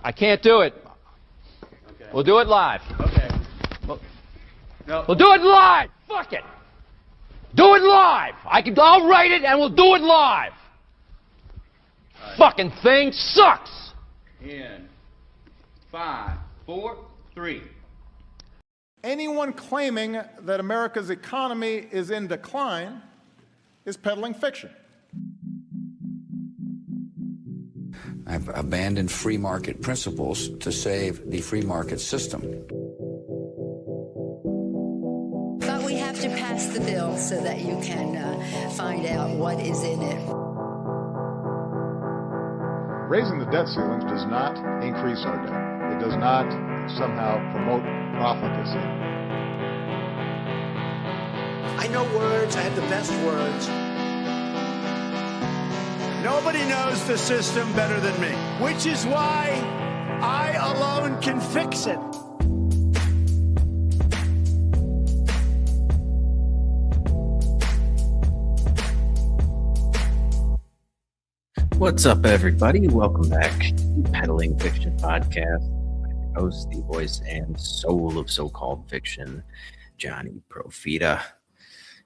I can't do it. Okay. We'll do it live. Okay. No. We'll do it live. Fuck it. Do it live. I'll write it and we'll do it live. Right. Fucking thing sucks. In 5, 4, 3. Anyone claiming that America's economy is in decline is peddling fiction. I've abandoned free market principles to save the free market system. But we have to pass the bill so that you can find out what is in it. Raising the debt ceilings does not increase our debt. It does not somehow promote profligacy. I know words. I have the best words. Nobody knows the system better than me, which is why I alone can fix it. What's up, everybody? Welcome back to the Peddling Fiction Podcast. I'm your host, the voice and soul of so-called fiction, Johnny Profita.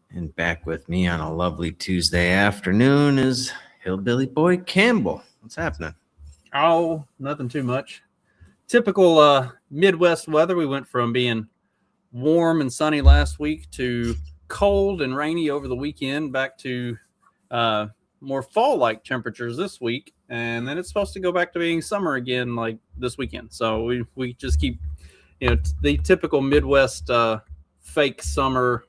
And back with me on a lovely Tuesday afternoon is Hillbilly Boy Campbell. What's happening? Oh, nothing too much. Typical Midwest weather. We went from being warm and sunny last week to cold and rainy over the weekend, back to more fall-like temperatures this week, and then it's supposed to go back to being summer again like this weekend. So we just keep, the typical Midwest fake summer,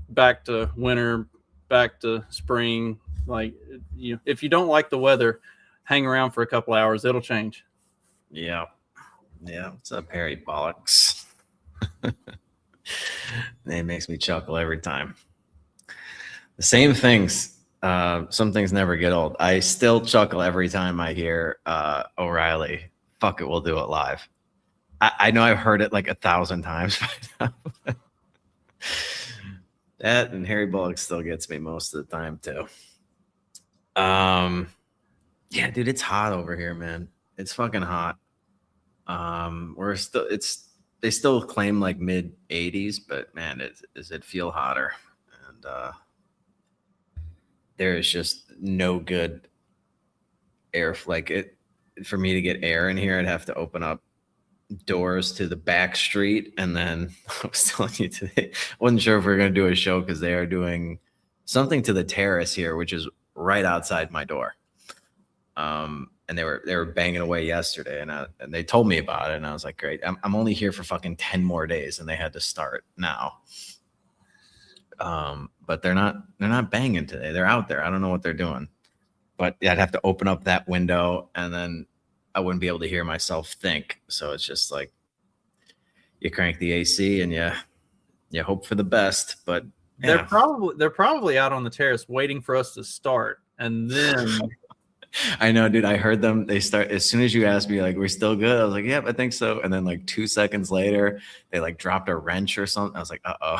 back to winter, back to spring. Like, if you don't like the weather, hang around for a couple hours, it'll change. Yeah. What's up, Harry Bollocks? It makes me chuckle every time. The same things. Some things never get old. I still chuckle every time I hear O'Reilly, fuck it, we'll do it live. I know I've heard it like 1,000 times by now. That and Harry Bullock still gets me most of the time too. Yeah, dude, it's hot over here, man. It's fucking hot. They still claim like mid 80s, but man, does it feel hotter? And there is just no good air. Like for me to get air in here, I'd have to open up doors to the back street. And then I was telling you today, I wasn't sure if we were going to do a show because they are doing something to the terrace here, which is right outside my door. And they were banging away yesterday, and they told me about it, and I was like, great, I'm only here for fucking 10 more days, and they had to start now. But they're not banging today. They're out there. I don't know what they're doing, but I'd have to open up that window, and then I wouldn't be able to hear myself think. So it's just like you crank the AC and you hope for the best. But yeah. They're probably out on the terrace waiting for us to start, and then. I know, dude. I heard them. They start as soon as you asked me, like, we're still good. I was like, yep, I think so. And then like 2 seconds later, they like dropped a wrench or something. I was like, uh-oh.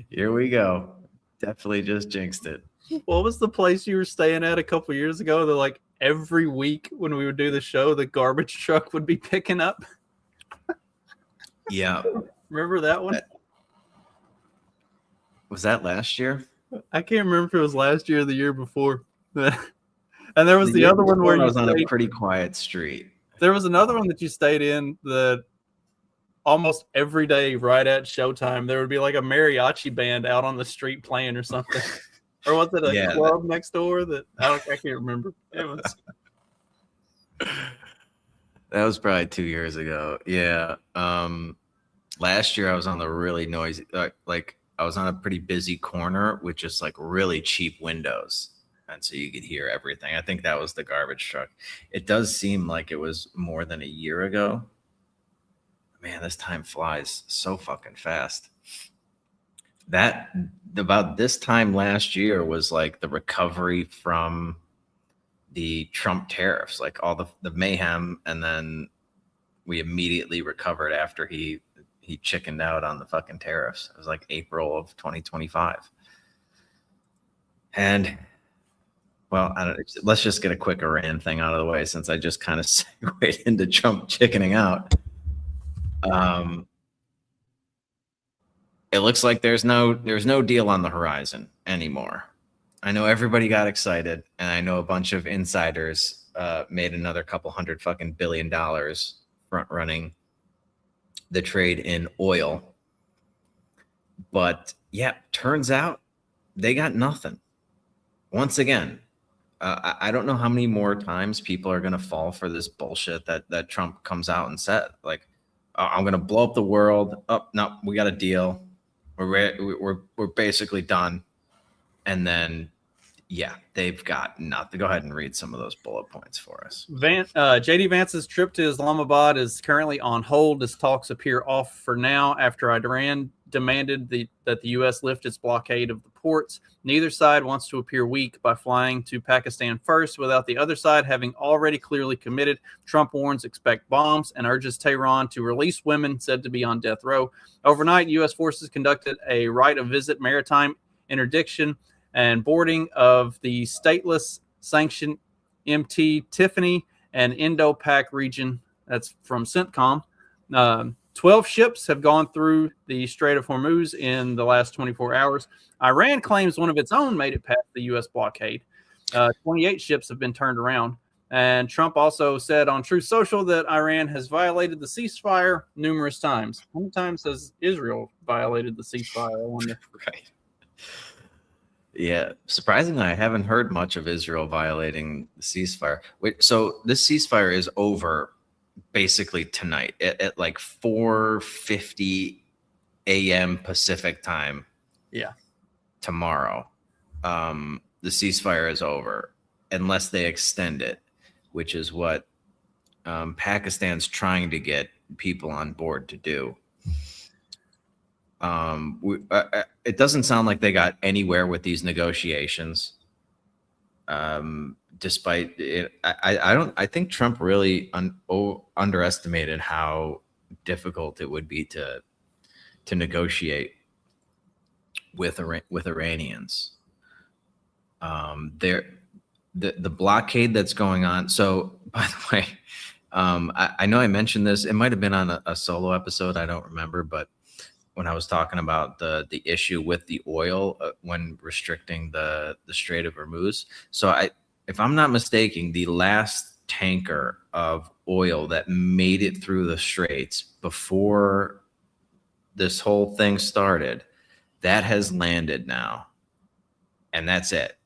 Here we go. Definitely just jinxed it. What was the place you were staying at a couple years ago? They're like every week when we would do the show, the garbage truck would be picking up. Yeah. Remember that one? Was that last year? I can't remember if it was last year or the year before. And there was the other one where I was on a pretty quiet street. There was another one that you stayed in that almost every day right at showtime, there would be like a mariachi band out on the street playing or something. Or was it a club next door that I can't remember. It was. That was probably 2 years ago. Yeah. Last year I was on the really noisy, like I was on a pretty busy corner with just like really cheap windows. And so you could hear everything. I think that was the garbage truck. It does seem like it was more than a year ago. Man, this time flies so fucking fast. That about this time last year was like the recovery from the Trump tariffs, like all the mayhem. And then we immediately recovered after he chickened out on the fucking tariffs. It was like April of 2025. And Well, let's just get a quick Iran thing out of the way since I just kind of segued into Trump chickening out. It looks like there's no deal on the horizon anymore. I know everybody got excited, and I know a bunch of insiders made another couple $100 fucking billion front running the trade in oil. But yeah, turns out they got nothing. Once again, I don't know how many more times people are going to fall for this bullshit that Trump comes out and said, like, I'm going to blow up the world. Oh, no, we got a deal. We're basically done. And then, yeah, they've got nothing. Go ahead and read some of those bullet points for us. JD Vance's trip to Islamabad is currently on hold as talks appear off for now after Iran demanded that the U.S. lift its blockade of the ports. Neither side wants to appear weak by flying to Pakistan first without the other side having already clearly committed. Trump warns expect bombs and urges Tehran to release women said to be on death row. Overnight, U.S. forces conducted a right of visit, maritime interdiction, and boarding of the stateless sanctioned MT Tiffany and Indo-Pac region. That's from CENTCOM. 12 ships have gone through the Strait of Hormuz in the last 24 hours. Iran claims one of its own made it past the U.S. blockade. 28 ships have been turned around. And Trump also said on Truth Social that Iran has violated the ceasefire numerous times. How many times has Israel violated the ceasefire? I wonder. Right. Yeah, surprisingly, I haven't heard much of Israel violating the ceasefire. Wait, so this ceasefire is over basically tonight at like 4:50 a.m. Pacific time. Yeah. Tomorrow, the ceasefire is over unless they extend it, which is what Pakistan's trying to get people on board to do. It doesn't sound like they got anywhere with these negotiations. Despite it, I think Trump really underestimated how difficult it would be to negotiate with Iranians. The blockade that's going on. So, by the way, I know I mentioned this. It might have been on a solo episode. I don't remember, but when I was talking about the issue with the oil when restricting the Strait of Hormuz. So if I'm not mistaken, the last tanker of oil that made it through the straits before this whole thing started, that has landed now. And that's it.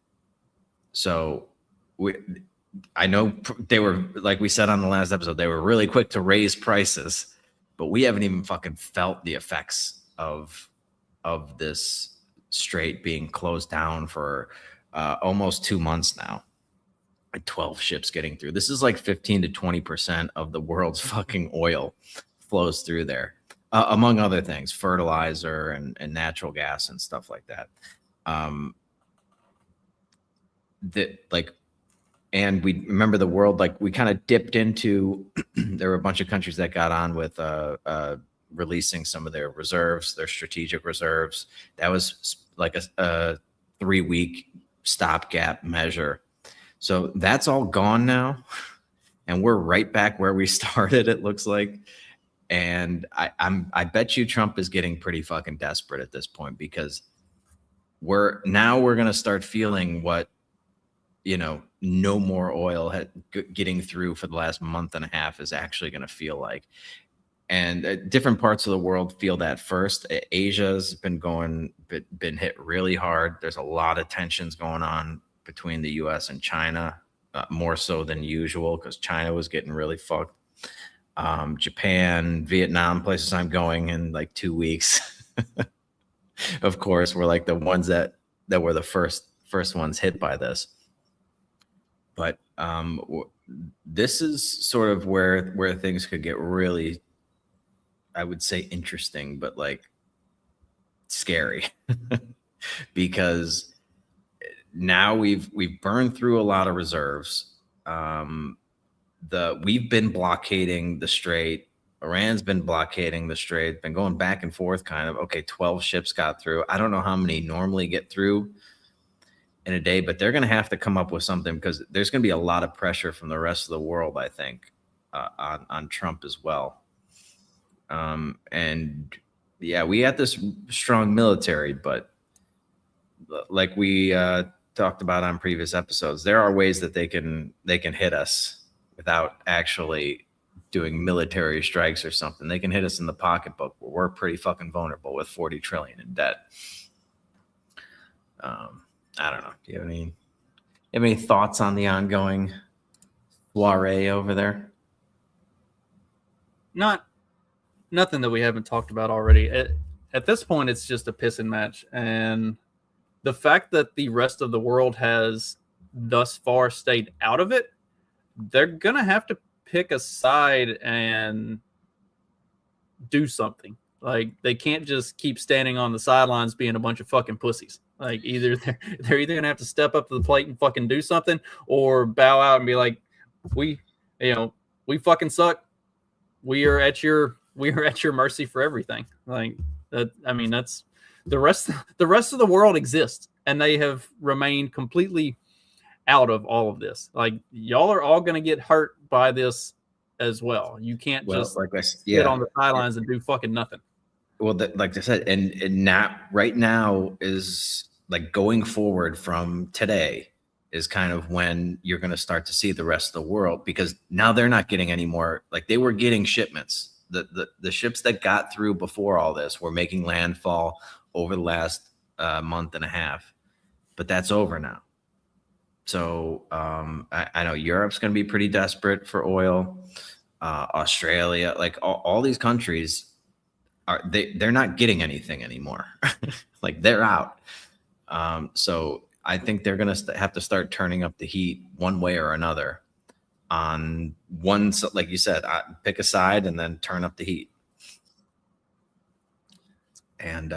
So I know they were, like we said on the last episode, they were really quick to raise prices, but we haven't even fucking felt the effects of this strait being closed down for almost 2 months now. Like 12 ships getting through. This is like 15 to 20% of the world's fucking oil flows through there, among other things, fertilizer and natural gas and stuff like that. And we remember the world, like we kind of dipped into, there were a bunch of countries that got on with releasing some of their reserves, their strategic reserves. That was like a 3-week stopgap measure. So that's all gone now. And we're right back where we started, it looks like. And I bet you Trump is getting pretty fucking desperate at this point, because we're going to start feeling what, no more oil getting through for the last month and a half is actually going to feel like. And different parts of the world feel that first. Asia's been hit really hard. There's a lot of tensions going on between the U.S. and China, more so than usual, because China was getting really fucked. Japan, Vietnam, places I'm going in like 2 weeks. Of course, we're like the ones that were the first ones hit by this. But this is sort of where things could get really, I would say, interesting, but like scary, because now we've burned through a lot of reserves. We've been blockading the strait. Iran's been blockading the strait, been going back and forth kind of. Okay, 12 ships got through. I don't know how many normally get through. in a day, but they're going to have to come up with something because there's going to be a lot of pressure from the rest of the world, I think, on Trump as well. And yeah, we had this strong military, but like we talked about on previous episodes, there are ways that they can hit us without actually doing military strikes or something. They can hit us in the pocketbook where we're pretty fucking vulnerable with 40 trillion in debt. I don't know. Do you have any thoughts on the ongoing soiree over there? Nothing that we haven't talked about already. At this point, it's just a pissing match. And the fact that the rest of the world has thus far stayed out of it, they're going to have to pick a side and do something. Like, they can't just keep standing on the sidelines being a bunch of fucking pussies. Like, either they're either going to have to step up to the plate and fucking do something, or bow out and be like, we fucking suck. We are at your mercy for everything. Like that. I mean, that's the rest of the world exists, and they have remained completely out of all of this. Like, y'all are all going to get hurt by this as well. You can't just sit on the sidelines and do fucking nothing. Well, like I said, and not right now is like going forward from today is kind of when you're going to start to see the rest of the world, because now they're not getting any more. Like, they were getting shipments. The ships that got through before all this were making landfall over the last month and a half, but that's over now. So I know Europe's going to be pretty desperate for oil. Australia, like all these countries they're not getting anything anymore. Like, they're out. So I think they're going to have to start turning up the heat one way or another on one, like you said, pick a side and then turn up the heat. And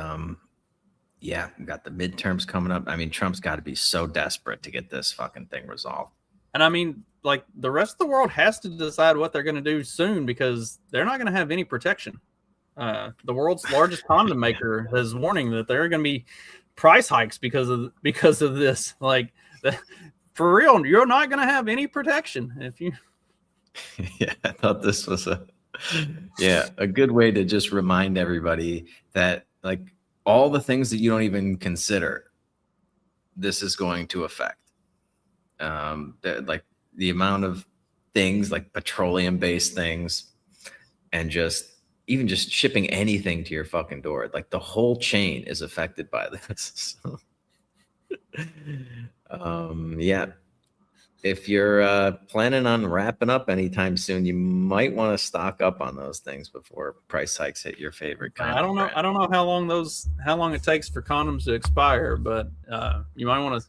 yeah, we got the midterms coming up. I mean, Trump's got to be so desperate to get this fucking thing resolved. And I mean, like, the rest of the world has to decide what they're going to do soon, because they're not going to have any protection. The world's largest condom maker is warning that there are going to be price hikes because of this. Like, for real, you're not going to have any protection if you. Yeah, I thought this was a good way to just remind everybody that, like, all the things that you don't even consider, this is going to affect. Like the amount of things like petroleum-based things, and just even just shipping anything to your fucking door, like the whole chain is affected by this. So, yeah, if you're planning on wrapping up anytime soon, you might want to stock up on those things before price hikes hit your favorite kind. I don't know how long it takes for condoms to expire, but you might want to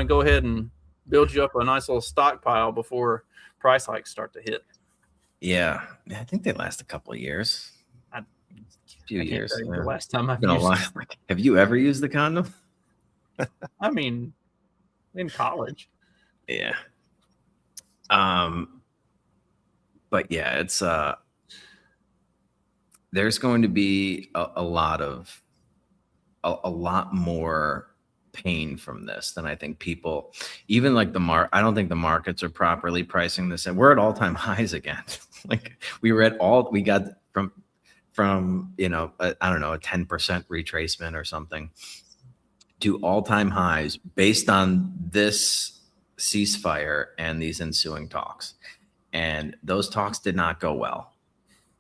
go ahead and build you up a nice little stockpile before price hikes start to hit. Yeah, I think they last a couple of years. A few years. The last time I've been used a lot. Have you ever used the condom? I mean, in college. Yeah. But yeah, it's there's going to be a lot more pain from this than I think people, even like I don't think the markets are properly pricing this, and we're at all-time highs again. Like, we got from I don't know, a 10% retracement or something to all-time highs based on this ceasefire and these ensuing talks. And those talks did not go well.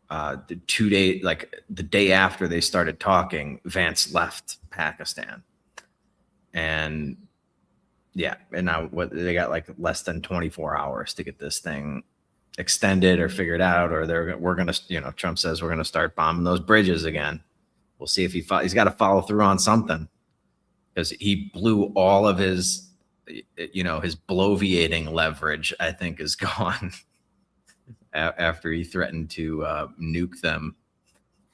The day after they started talking, Vance left Pakistan. And yeah, and now they got like less than 24 hours to get this thing extended or figured out, or we're gonna, Trump says we're gonna start bombing those bridges again. We'll see if he's got to follow through on something, because he blew all of his, his bloviating leverage, I think, is gone after he threatened to nuke them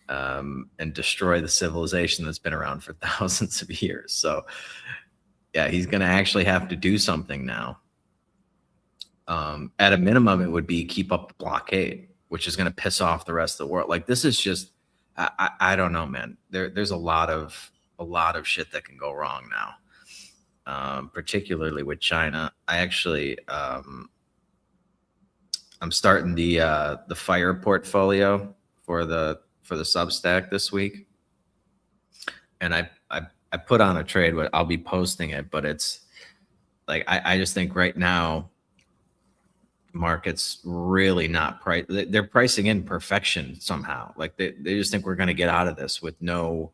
and destroy the civilization that's been around for thousands of years. So yeah, he's going to actually have to do something now. At a minimum, it would be keep up the blockade, which is going to piss off the rest of the world. Like, this is just, I don't know, man. There's a lot of shit that can go wrong now. particularly with China. I actually, I'm starting the fire portfolio for the Substack this week, and I put on a trade. I'll be posting it, but it's like I just think right now market's really not price. They're pricing in perfection somehow. Like they just think we're going to get out of this with no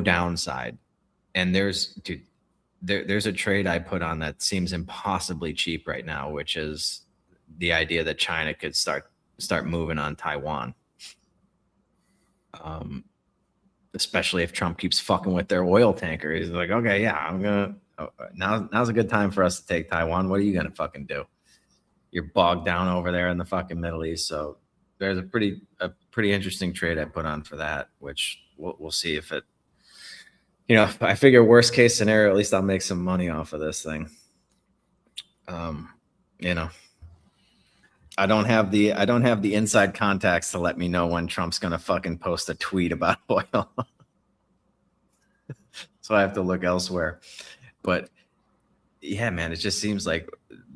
downside. And there's a trade I put on that seems impossibly cheap right now, which is the idea that China could start moving on Taiwan. Especially if Trump keeps fucking with their oil tanker. He's like, okay, yeah, now's a good time for us to take Taiwan. What are you gonna fucking do? You're bogged down over there in the fucking Middle East. So there's a pretty interesting trade I put on for that, which we'll see if it. I figure worst case scenario, at least I'll make some money off of this thing. I don't have the inside contacts to let me know when Trump's gonna fucking post a tweet about oil. So I have to look elsewhere. But yeah, man, it just seems like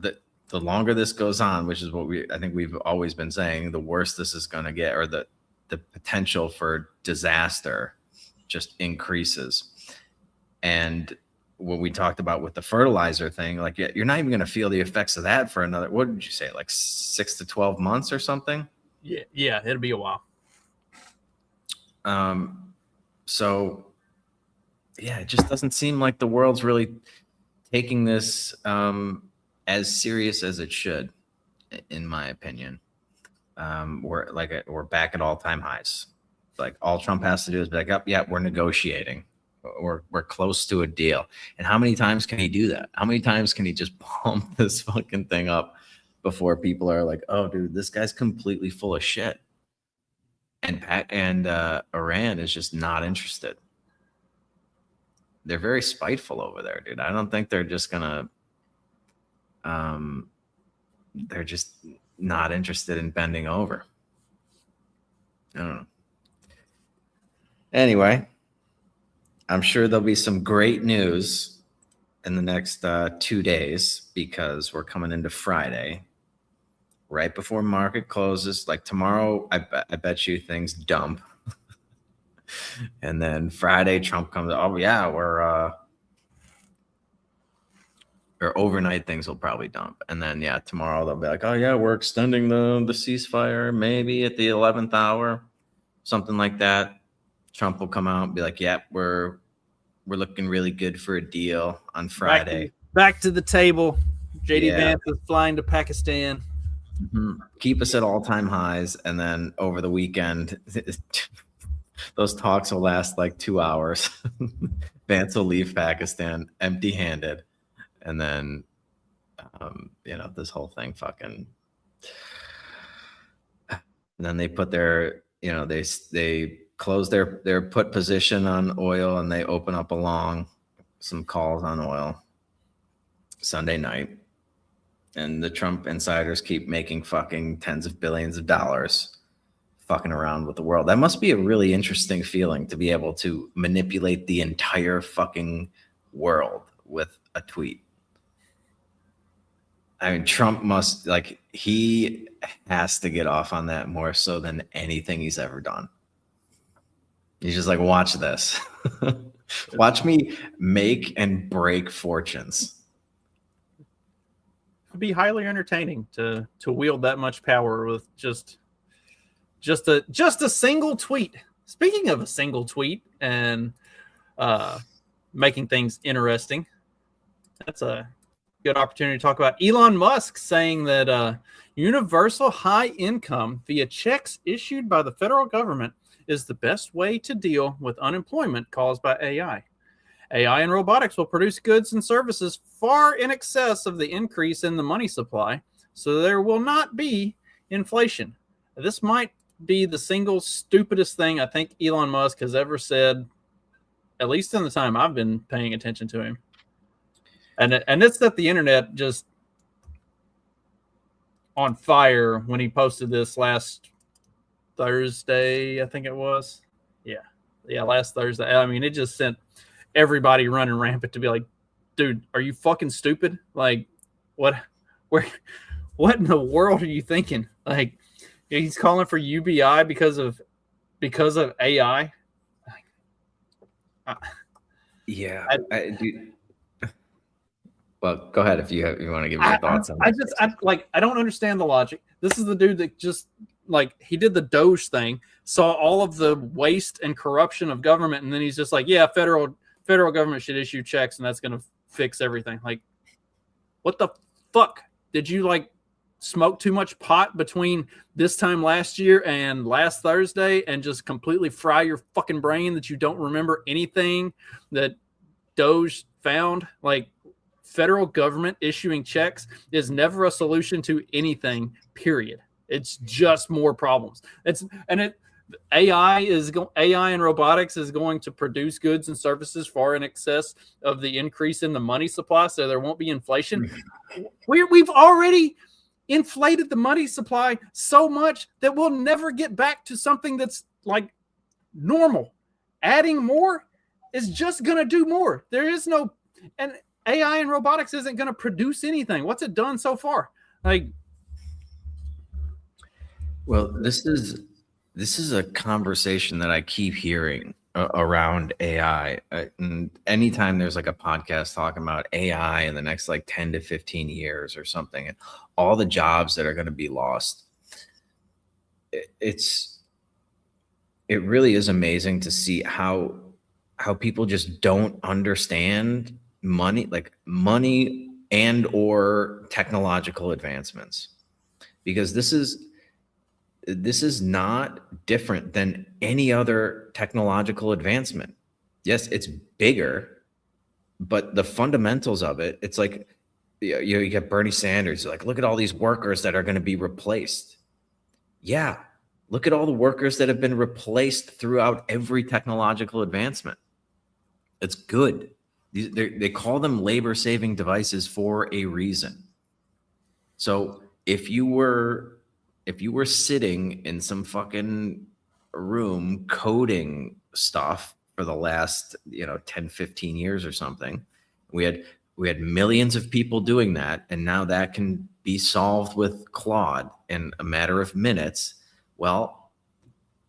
the longer this goes on, which is what I think we've always been saying, the worse this is gonna get, or the potential for disaster just increases. And what we talked about with the fertilizer thing, like you're not even going to feel the effects of that for another, what did you say, like 6 to 12 months or something? Yeah, it'll be a while. So yeah, it just doesn't seem like the world's really taking this as serious as it should, in my opinion. We're back at all-time highs. Like all Trump has to do is be like, yeah, we're negotiating. We're close to a deal. And how many times can he do that? How many times can he just pump this fucking thing up before people are like, oh, dude, this guy's completely full of shit? And Iran is just not interested. They're very spiteful over there, dude. I don't think they're just gonna. They're just not interested in bending over. I don't know. Anyway, I'm sure there'll be some great news in the next 2 days, because we're coming into Friday, right before market closes. Like tomorrow, I bet you things dump. And then Friday, Trump comes, oh yeah, or overnight things will probably dump. And then, yeah, tomorrow they'll be like, oh yeah, we're extending the ceasefire maybe at the 11th hour, something like that. Trump will come out and be like, yeah, we're looking really good for a deal on Friday. Back to the table. JD Vance is flying to Pakistan. Mm-hmm. Keep us at all-time highs. And then over the weekend, those talks will last like 2 hours. Vance will leave Pakistan empty-handed. And then, this whole thing fucking. And then they put their, they close their put position on oil, and they open up some calls on oil Sunday night. And the Trump insiders keep making fucking tens of billions of dollars fucking around with the world. That must be a really interesting feeling, to be able to manipulate the entire fucking world with a tweet. I mean, Trump he has to get off on that more so than anything he's ever done. He's just like, watch this. Watch me make and break fortunes. It'd be highly entertaining to wield that much power with just a single tweet. Speaking of a single tweet and making things interesting, that's a good opportunity to talk about Elon Musk saying that universal high income via checks issued by the federal government is the best way to deal with unemployment caused by AI. AI and robotics will produce goods and services far in excess of the increase in the money supply, so there will not be inflation. This might be the single stupidest thing I think Elon Musk has ever said, at least in the time I've been paying attention to him. And it's that the internet just on fire when he posted this last Thursday, I think it was. Yeah, last Thursday. I mean, it just sent everybody running rampant to be like, dude, are you fucking stupid? Like, what in the world are you thinking? Like, he's calling for UBI because of AI. Yeah. Well, go ahead if you want to give your thoughts on that. I don't understand the logic. This is the dude that just like he did the Doge thing, saw all of the waste and corruption of government, and then he's just like, yeah, federal government should issue checks, and that's going to fix everything. Like, what the fuck? Did you like smoke too much pot between this time last year and last Thursday and just completely fry your fucking brain that you don't remember anything that Doge found? Like, federal government issuing checks is never a solution to anything, period. It's just more problems. AI and robotics is going to produce goods and services far in excess of the increase in the money supply, so there won't be inflation. We've already inflated the money supply so much that we'll never get back to something that's like normal. Adding more is just going to do more. There is no, and AI and robotics isn't going to produce anything. What's it done so far? Like, well, this is a conversation that I keep hearing around AI. And anytime there's like a podcast talking about AI in the next like 10 to 15 years or something, and all the jobs that are going to be lost, it really is amazing to see how people just don't understand money and or technological advancements, because this is not different than any other technological advancement. Yes, it's bigger, but the fundamentals of it, it's like, you get Bernie Sanders, like, look at all these workers that are going to be replaced. Yeah, look at all the workers that have been replaced throughout every technological advancement. It's good. They call them labor-saving devices for a reason. So if you were sitting in some fucking room coding stuff for the last 10, 15 years or something, we had millions of people doing that, and now that can be solved with Claude in a matter of minutes. Well,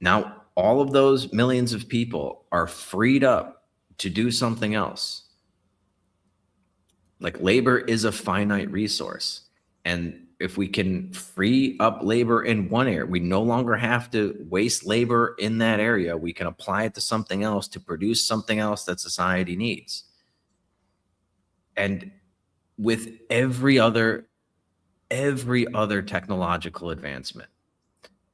now all of those millions of people are freed up to do something else. Like, labor is a finite resource, and if we can free up labor in one area, we no longer have to waste labor in that area. We can apply it to something else to produce something else that society needs. And with every other technological advancement,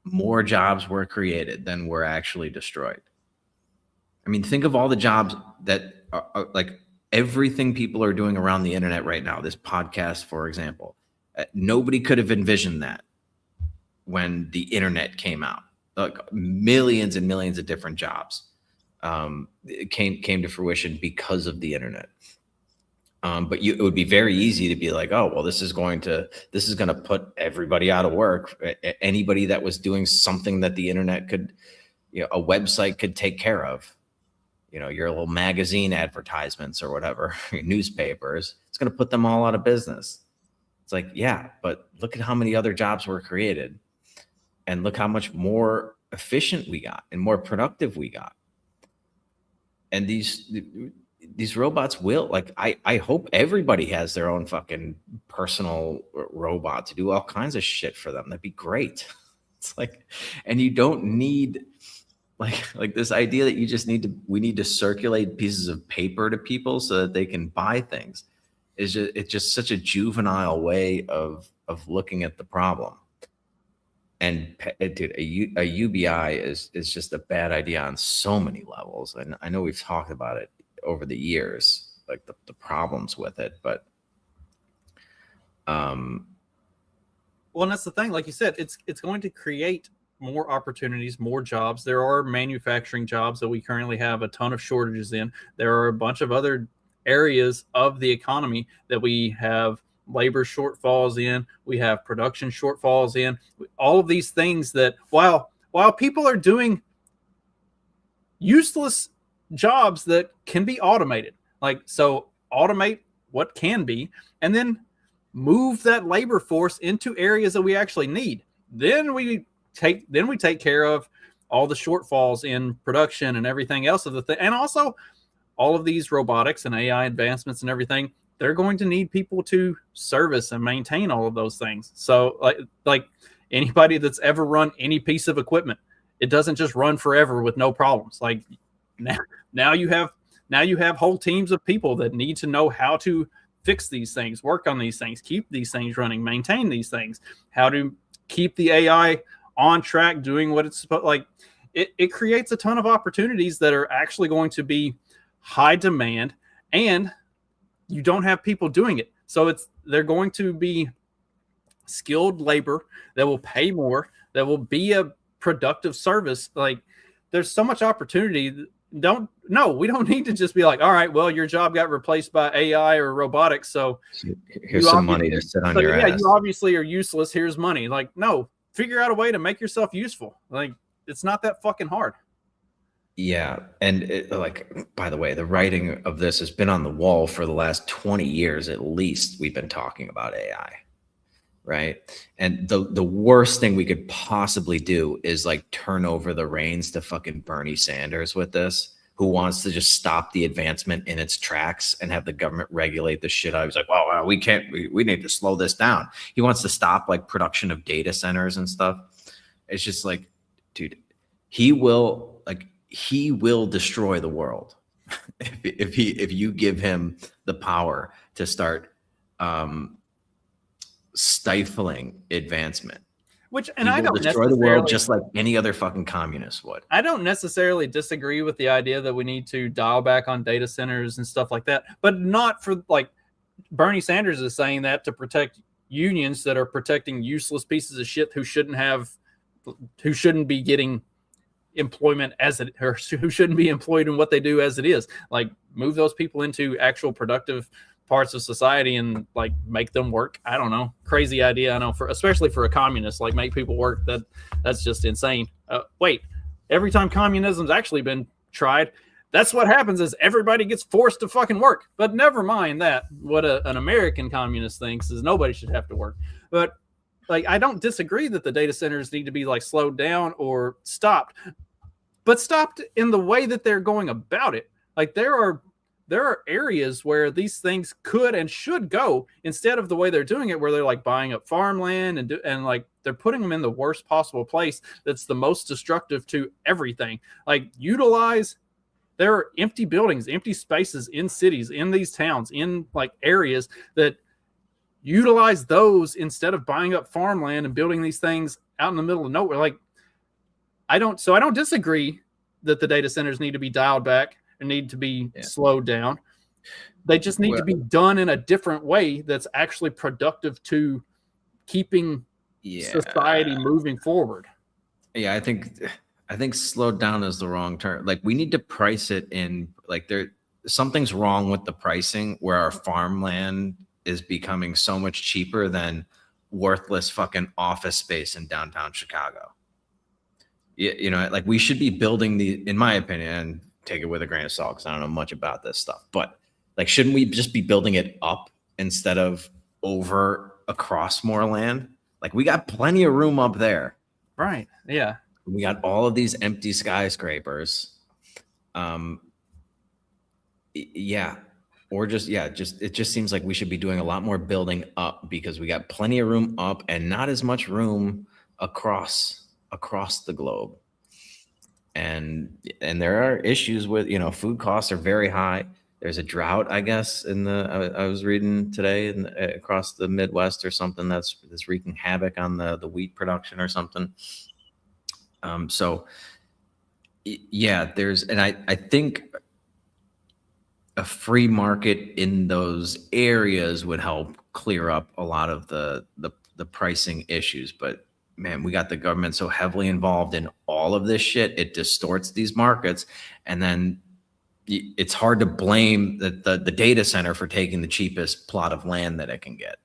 more jobs were created than were actually destroyed. I mean, think of all the jobs that are like everything people are doing around the internet right now. This podcast, for example. Nobody could have envisioned that when the internet came out. Like, millions and millions of different jobs came to fruition because of the internet. But it would be very easy to be like, oh, well, this is going to put everybody out of work. Anybody that was doing something that the internet could, a website could take care of. Your little magazine advertisements or whatever, your newspapers, it's going to put them all out of business. It's like, yeah, but look at how many other jobs were created, and look how much more efficient we got and more productive we got. And these robots will, like, I hope everybody has their own fucking personal robot to do all kinds of shit for them. That'd be great. It's like, and you don't need like this idea that we need to circulate pieces of paper to people so that they can buy things. It's just such a juvenile way of looking at the problem. And dude, a UBI is just a bad idea on so many levels. And I know we've talked about it over the years, like the problems with it, but well, and that's the thing. Like you said, it's going to create more opportunities, more jobs. There are manufacturing jobs that we currently have a ton of shortages in. There are a bunch of other areas of the economy that we have labor shortfalls in, we have production shortfalls in, all of these things that while people are doing useless jobs that can be automated. Like, so automate what can be, and then move that labor force into areas that we actually need. Then we take care of all the shortfalls in production and everything else of the thing. And also all of these robotics and AI advancements and everything, they're going to need people to service and maintain all of those things. So like anybody that's ever run any piece of equipment, it doesn't just run forever with no problems. Like now you have whole teams of people that need to know how to fix these things, work on these things, keep these things running, maintain these things, how to keep the AI on track, doing what it's supposed. Like it creates a ton of opportunities that are actually going to be high demand, and you don't have people doing it. So they're going to be skilled labor that will pay more, that will be a productive service. Like there's so much opportunity. We don't need to just be like, all right, well, your job got replaced by AI or robotics, so here's some money to sit on your ass. You obviously are useless. Here's money. Like, no, figure out a way to make yourself useful. Like, it's not that fucking hard. Yeah, and by the way, the writing of this has been on the wall for the last 20 years at least. We've been talking about AI, right? And the worst thing we could possibly do is like turn over the reins to fucking Bernie Sanders with this, who wants to just stop the advancement in its tracks and have the government regulate the shit out. He's like, well, we can't, we need to slow this down. He wants to stop like production of data centers and stuff. It's just like, dude, he will destroy the world if you give him the power to start stifling advancement. I don't destroy the world just like any other fucking communist would. I don't necessarily disagree with the idea that we need to dial back on data centers and stuff like that, but not for like Bernie Sanders is saying that to protect unions that are protecting useless pieces of shit who shouldn't be getting employment who shouldn't be employed in what they do as it is. Like move those people into actual productive parts of society and like make them work. I don't know, crazy idea. I know, especially for a communist, like make people work. That's just insane. Wait, every time communism's actually been tried, that's what happens is everybody gets forced to fucking work. But never mind that. What an American communist thinks is nobody should have to work. But like, I don't disagree that the data centers need to be like slowed down or stopped, but stopped in the way that they're going about it. Like there are areas where these things could and should go instead of the way they're doing it, where they're like buying up farmland and like they're putting them in the worst possible place that's the most destructive to everything. Like there are empty buildings, empty spaces in cities, in these towns, in like areas that utilize those instead of buying up farmland and building these things out in the middle of nowhere. Like I don't disagree that the data centers need to be dialed back and need to be slowed down. They just need to be done in a different way that's actually productive to keeping society moving forward. Yeah, I think slowed down is the wrong term. Like we need to price it in like something's wrong with the pricing where our farmland is becoming so much cheaper than worthless fucking office space in downtown Chicago. You know, like we should be building in my opinion, take it with a grain of salt because I don't know much about this stuff, but like, shouldn't we just be building it up instead of across more land? Like we got plenty of room up there. Right. Yeah. We got all of these empty skyscrapers. Yeah. Or it just seems like we should be doing a lot more building up because we got plenty of room up and not as much room across the globe. And there are issues with, food costs are very high. There's a drought, I guess, I was reading today across the Midwest or something that's wreaking havoc on the wheat production or something. So yeah, I think a free market in those areas would help clear up a lot of the pricing issues. But man, we got the government so heavily involved in all of this shit. It distorts these markets. And then it's hard to blame the data center for taking the cheapest plot of land that it can get.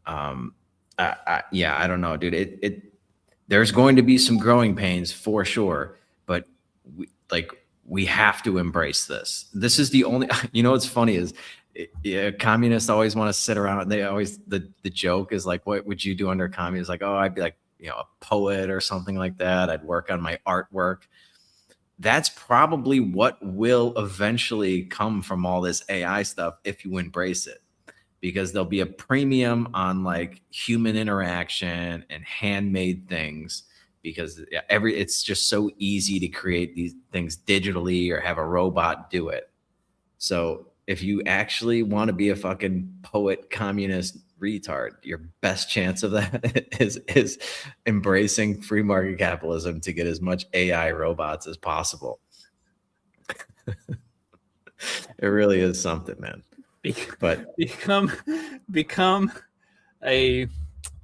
I don't know, dude. There's going to be some growing pains for sure. But we have to embrace this. This is the only, you know, what's funny is communists always want to sit around. They always, the joke is like, what would you do under communism? Like, oh, I'd be like, you know, a poet or something like that. I'd work on my artwork. That's probably what will eventually come from all this AI stuff if you embrace it, because there'll be a premium on like human interaction and handmade things, because it's just so easy to create these things digitally or have a robot do it. So if you actually want to be a fucking poet communist retard, your best chance of that is embracing free market capitalism to get as much AI robots as possible. It really is something, man. But become a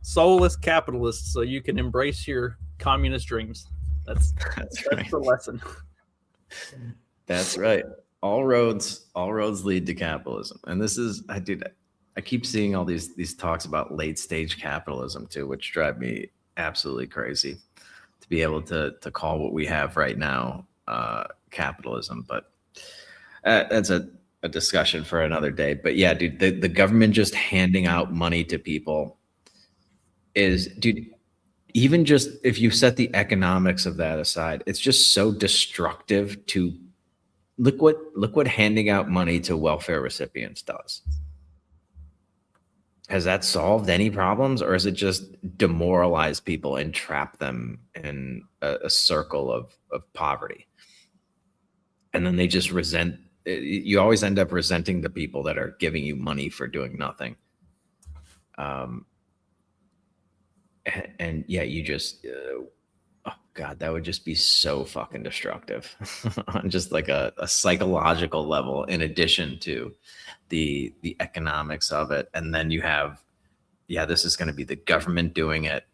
soulless capitalist so you can embrace your communist dreams. That's right. The lesson. That's right. All roads lead to capitalism. And this is, I keep seeing all these talks about late stage capitalism too, which drive me absolutely crazy, to be able to call what we have right now capitalism. But that's a discussion for another day. But yeah, dude, the government just handing out money to people is, dude, even just if you set the economics of that aside, it's just so destructive to look what handing out money to welfare recipients does. Has that solved any problems, or is it just demoralize people and trap them in a circle of poverty? And then they just resent. You always end up resenting the people that are giving you money for doing nothing. And yeah, you just, oh God, that would just be so fucking destructive on just like a psychological level, in addition to the economics of it. And then you have, yeah, this is going to be the government doing it.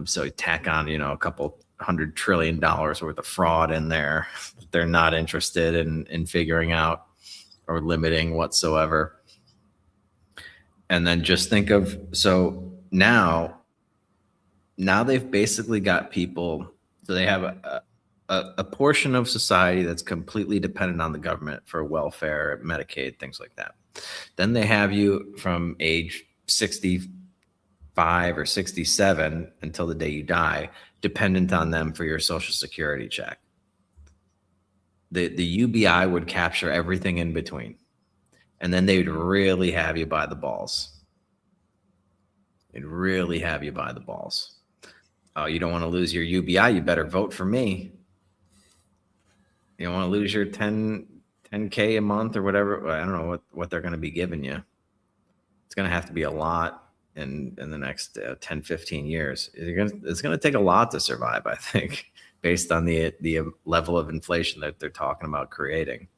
So you tack on, you know, a couple $100 trillion worth of fraud in there. They're not interested in figuring out or limiting whatsoever. And then just think of, so now they've basically got people, so they have a portion of society that's completely dependent on the government for welfare, Medicaid, things like that. Then they have you from age 65 or 67 until the day you die, dependent on them for your Social Security check. The UBI would capture everything in between. And then they'd really have you by the balls. They'd really have you by the balls. Oh, you don't want to lose your UBI, you better vote for me. You don't want to lose your 10K a month or whatever. I don't know what they're going to be giving you. It's going to have to be a lot in the next 10, 15 years. It's going to take a lot to survive, I think, based on the level of inflation that they're talking about creating.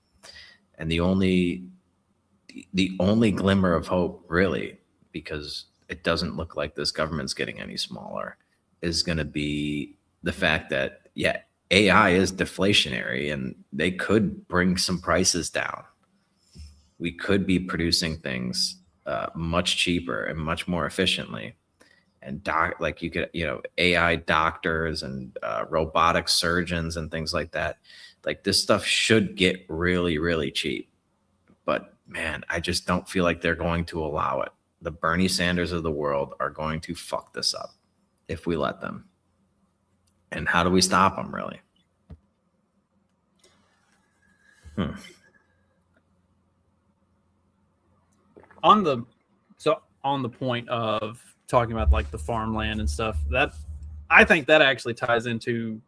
And the only glimmer of hope, really, because it doesn't look like this government's getting any smaller, is going to be the fact that, yeah, AI is deflationary and they could bring some prices down. We could be producing things much cheaper and much more efficiently. And like you could, you know, AI doctors and robotic surgeons and things like that. Like this stuff should get really, really cheap. But man, I just don't feel like they're going to allow it. The Bernie Sanders of the world are going to fuck this up if we let them. And how do we stop them, really? On the point of talking about like the farmland and stuff, that I think that actually ties into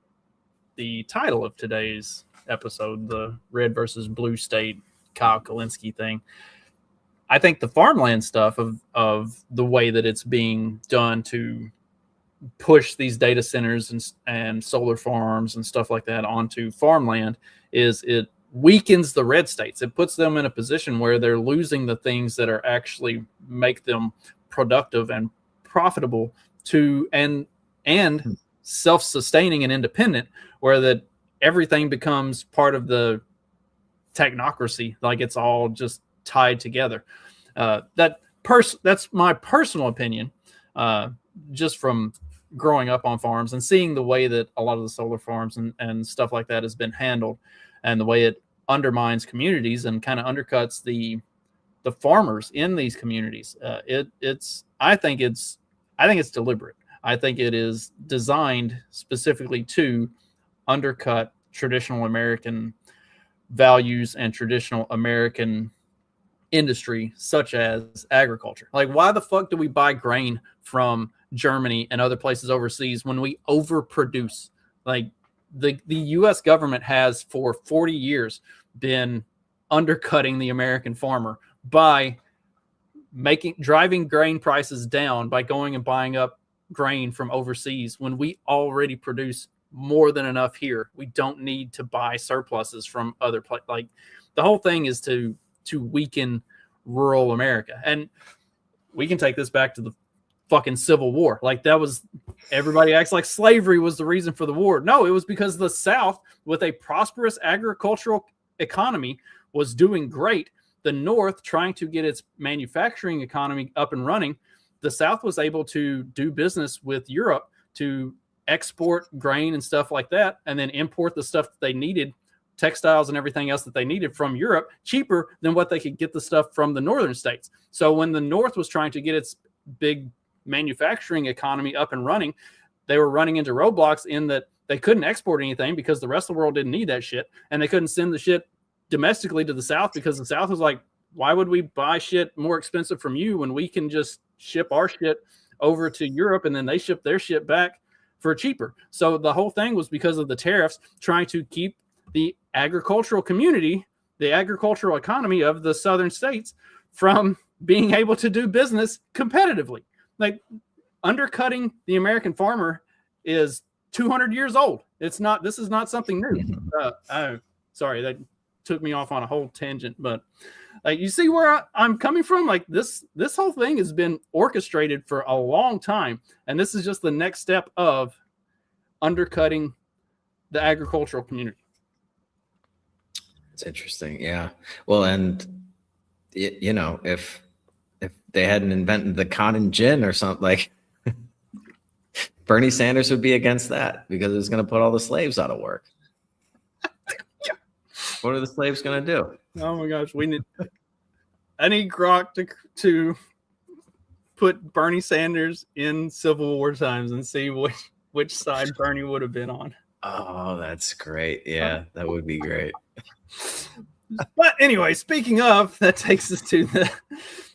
the title of today's episode, the red versus blue state Kyle Kulinski thing. I think the farmland stuff of the way that it's being done to push these data centers and solar farms and stuff like that onto farmland is it weakens the red states. It puts them in a position where they're losing the things that are actually make them productive and profitable to and self-sustaining and independent, where that everything becomes part of the technocracy, like it's all just tied together. That's my personal opinion, just from growing up on farms and seeing the way that a lot of the solar farms and stuff like that has been handled, and the way it undermines communities and kind of undercuts the farmers in these communities. I think it's deliberate. I think it is designed specifically to undercut traditional American values and traditional American industry, such as agriculture. Like, why the fuck do we buy grain from Germany and other places overseas when we overproduce? Like, the U.S. government has for 40 years been undercutting the American farmer by driving grain prices down by going and buying up grain from overseas when we already produce more than enough here. We don't need to buy surpluses from other places. Like, the whole thing is to weaken rural America. And we can take this back to the fucking Civil War. Like, that was, everybody acts like slavery was the reason for the war. No, it was because the South, with a prosperous agricultural economy, was doing great. The North, trying to get its manufacturing economy up and running, the South was able to do business with Europe to export grain and stuff like that, and then import the stuff that they needed, textiles and everything else that they needed from Europe, cheaper than what they could get the stuff from the northern states. So when the North was trying to get its big manufacturing economy up and running, they were running into roadblocks in that they couldn't export anything because the rest of the world didn't need that shit, and they couldn't send the shit domestically to the South because the South was like, why would we buy shit more expensive from you when we can just ship our shit over to Europe and then they ship their shit back for cheaper? So the whole thing was because of the tariffs, trying to keep the agricultural community, the agricultural economy of the southern states, from being able to do business competitively. Like, undercutting the American farmer is 200 years old. This is not something new. Sorry, that took me off on a whole tangent, but you see where I'm coming from? Like, this whole thing has been orchestrated for a long time, and this is just the next step of undercutting the agricultural community. It's interesting. Yeah. Well, and you know, if they hadn't invented the cotton gin or something, like, Bernie Sanders would be against that because it's going to put all the slaves out of work. What are the slaves going to do? Oh my gosh, I need Grok to put Bernie Sanders in Civil War times and see which side Bernie would have been on. Oh, that's great. Yeah, that would be great. But anyway, speaking of, that takes us to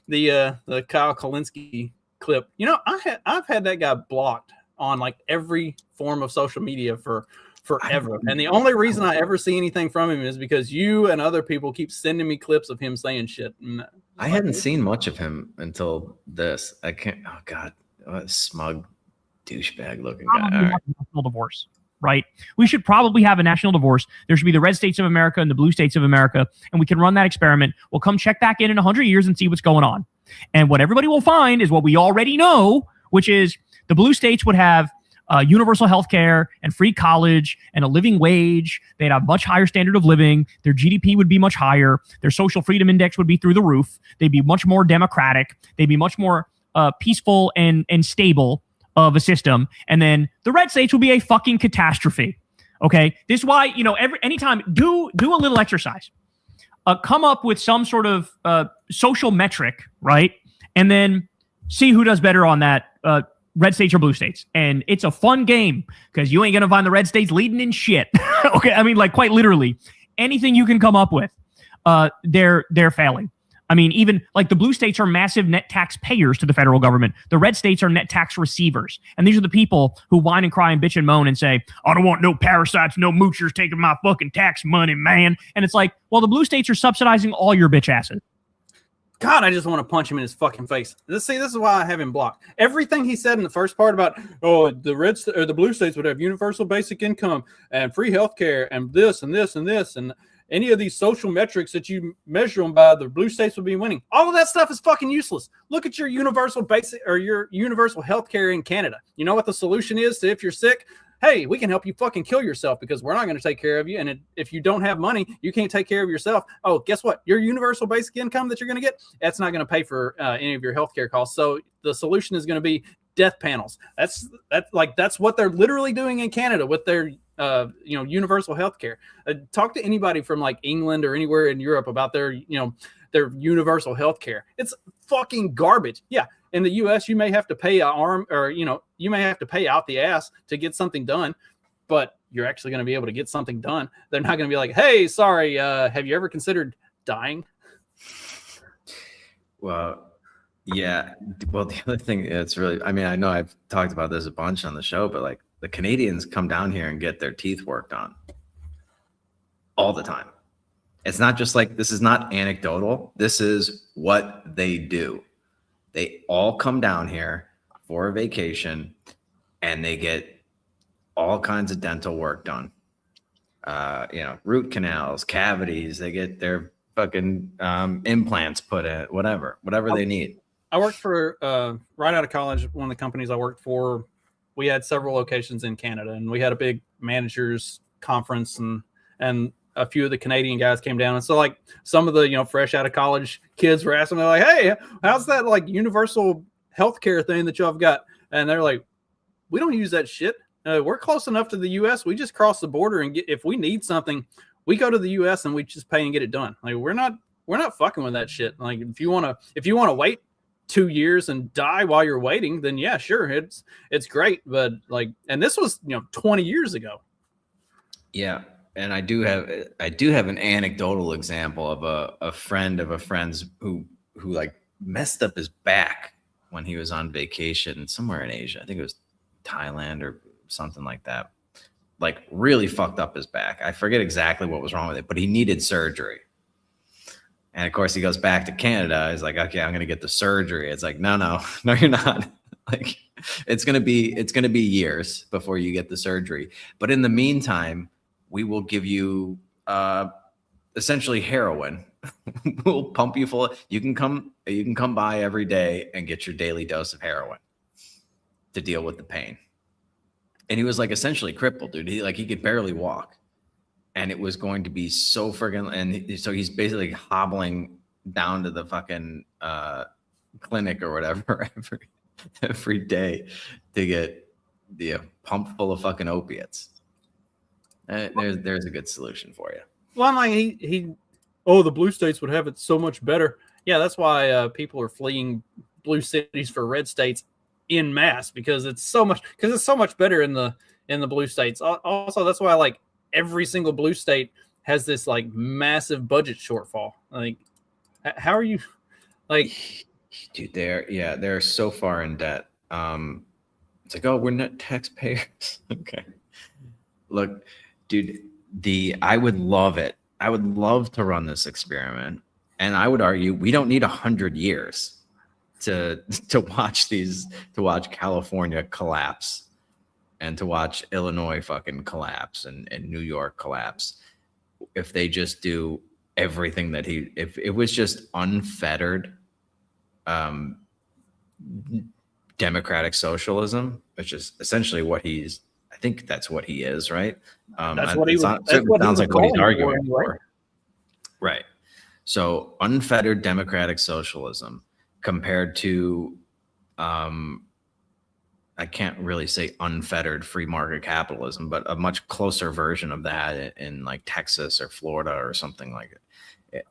the Kyle Kulinski clip. You know, I've had that guy blocked on like every form of social media for forever. And the only reason I ever see anything from him is because you and other people keep sending me clips of him saying shit. And I hadn't seen much of him until this. I can't. Oh God, what a smug douchebag looking guy. All right. National divorce, right? We should probably have a national divorce. There should be the red states of America and the blue states of America, and we can run that experiment. We'll come check back in 100 years and see what's going on. And what everybody will find is what we already know, which is the blue states would have universal health care and free college and a living wage. They'd have much higher standard of living. Their GDP would be much higher. Their social freedom index would be through the roof. They'd be much more democratic. They'd be much more peaceful and stable of a system. And then the red states will be a fucking catastrophe. Okay? This is why, anytime, do a little exercise. Come up with some sort of social metric, right? And then see who does better on that, red states or blue states. And it's a fun game because you ain't going to find the red states leading in shit. Okay. I mean, like, quite literally, anything you can come up with, they're failing. I mean, even like the blue states are massive net tax payers to the federal government. The red states are net tax receivers. And these are the people who whine and cry and bitch and moan and say, I don't want no parasites, no moochers taking my fucking tax money, man. And it's like, well, the blue states are subsidizing all your bitch asses. God, I just want to punch him in his fucking face. This is why I have him blocked. Everything he said in the first part about, the blue states would have universal basic income and free health care and this and this and this, and any of these social metrics that you measure them by, the blue states would be winning. All of that stuff is fucking useless. Look at your universal basic or your universal health care in Canada. You know what the solution is to if you're sick? Hey, we can help you fucking kill yourself because we're not going to take care of you. And if you don't have money, you can't take care of yourself. Oh, guess what? Your universal basic income that you're going to get, that's not going to pay for any of your healthcare costs. So the solution is going to be death panels. That's what they're literally doing in Canada with their universal health care. Talk to anybody from like England or anywhere in Europe about their their universal health care. It's fucking garbage. Yeah, in the US you may have to pay an arm, or you may have to pay out the ass to get something done, but you're actually going to be able to get something done. They're not going to be like, hey, sorry, have you ever considered dying? Well, yeah. Well, the other thing, it's really, I mean, I know I've talked about this a bunch on the show, but like the Canadians come down here and get their teeth worked on all the time. It's not just like, this is not anecdotal. This is what they do. They all come down here for a vacation and they get all kinds of dental work done. Root canals, cavities, they get their fucking implants put in, whatever they need. I worked for, right out of college, one of the companies I worked for, we had several locations in Canada, and we had a big managers conference, and a few of the Canadian guys came down. And so like some of the, fresh out of college kids were asking me like, hey, how's that like universal healthcare thing that y'all have got? And they're like, we don't use that shit. We're close enough to the US. We just cross the border and if we need something, we go to the US and we just pay and get it done. Like we're not fucking with that shit. Like if you want to wait 2 years and die while you're waiting, then yeah, sure. It's great. But like, and this was, 20 years ago. Yeah. And I do have an anecdotal example of a friend of a friend's who like messed up his back when he was on vacation somewhere in Asia. I think it was Thailand or something like that. Like really fucked up his back. I forget exactly what was wrong with it, but he needed surgery. And of course he goes back to Canada. He's like, okay, I'm going to get the surgery. It's like, no, you're not. Like it's going to be years before you get the surgery. But in the meantime, we will give you essentially heroin. We'll pump you full. You can come by every day and get your daily dose of heroin to deal with the pain. And he was like essentially crippled, dude. He could barely walk, and it was going to be so friggin'. And so he's basically hobbling down to the fucking clinic or whatever every day to get the pump full of fucking opiates. There's a good solution for you. Well, I'm like the blue states would have it so much better. Yeah, that's why people are fleeing blue cities for red states in mass, because it's so much better in the blue states. Also, that's why like every single blue state has this like massive budget shortfall. Like, how are you like, dude? They're so far in debt. It's like, oh, we're not taxpayers. Okay, look, dude. I would love it. I would love to run this experiment, and I would argue we don't need 100 years to watch California collapse and to watch Illinois fucking collapse and New York collapse. If they just do everything that if it was just unfettered democratic socialism, which is essentially what I think that's what he is, right? That's what he sounds like what he's arguing for. Right. So unfettered democratic socialism compared to, I can't really say unfettered free market capitalism, but a much closer version of that in like Texas or Florida or something like it,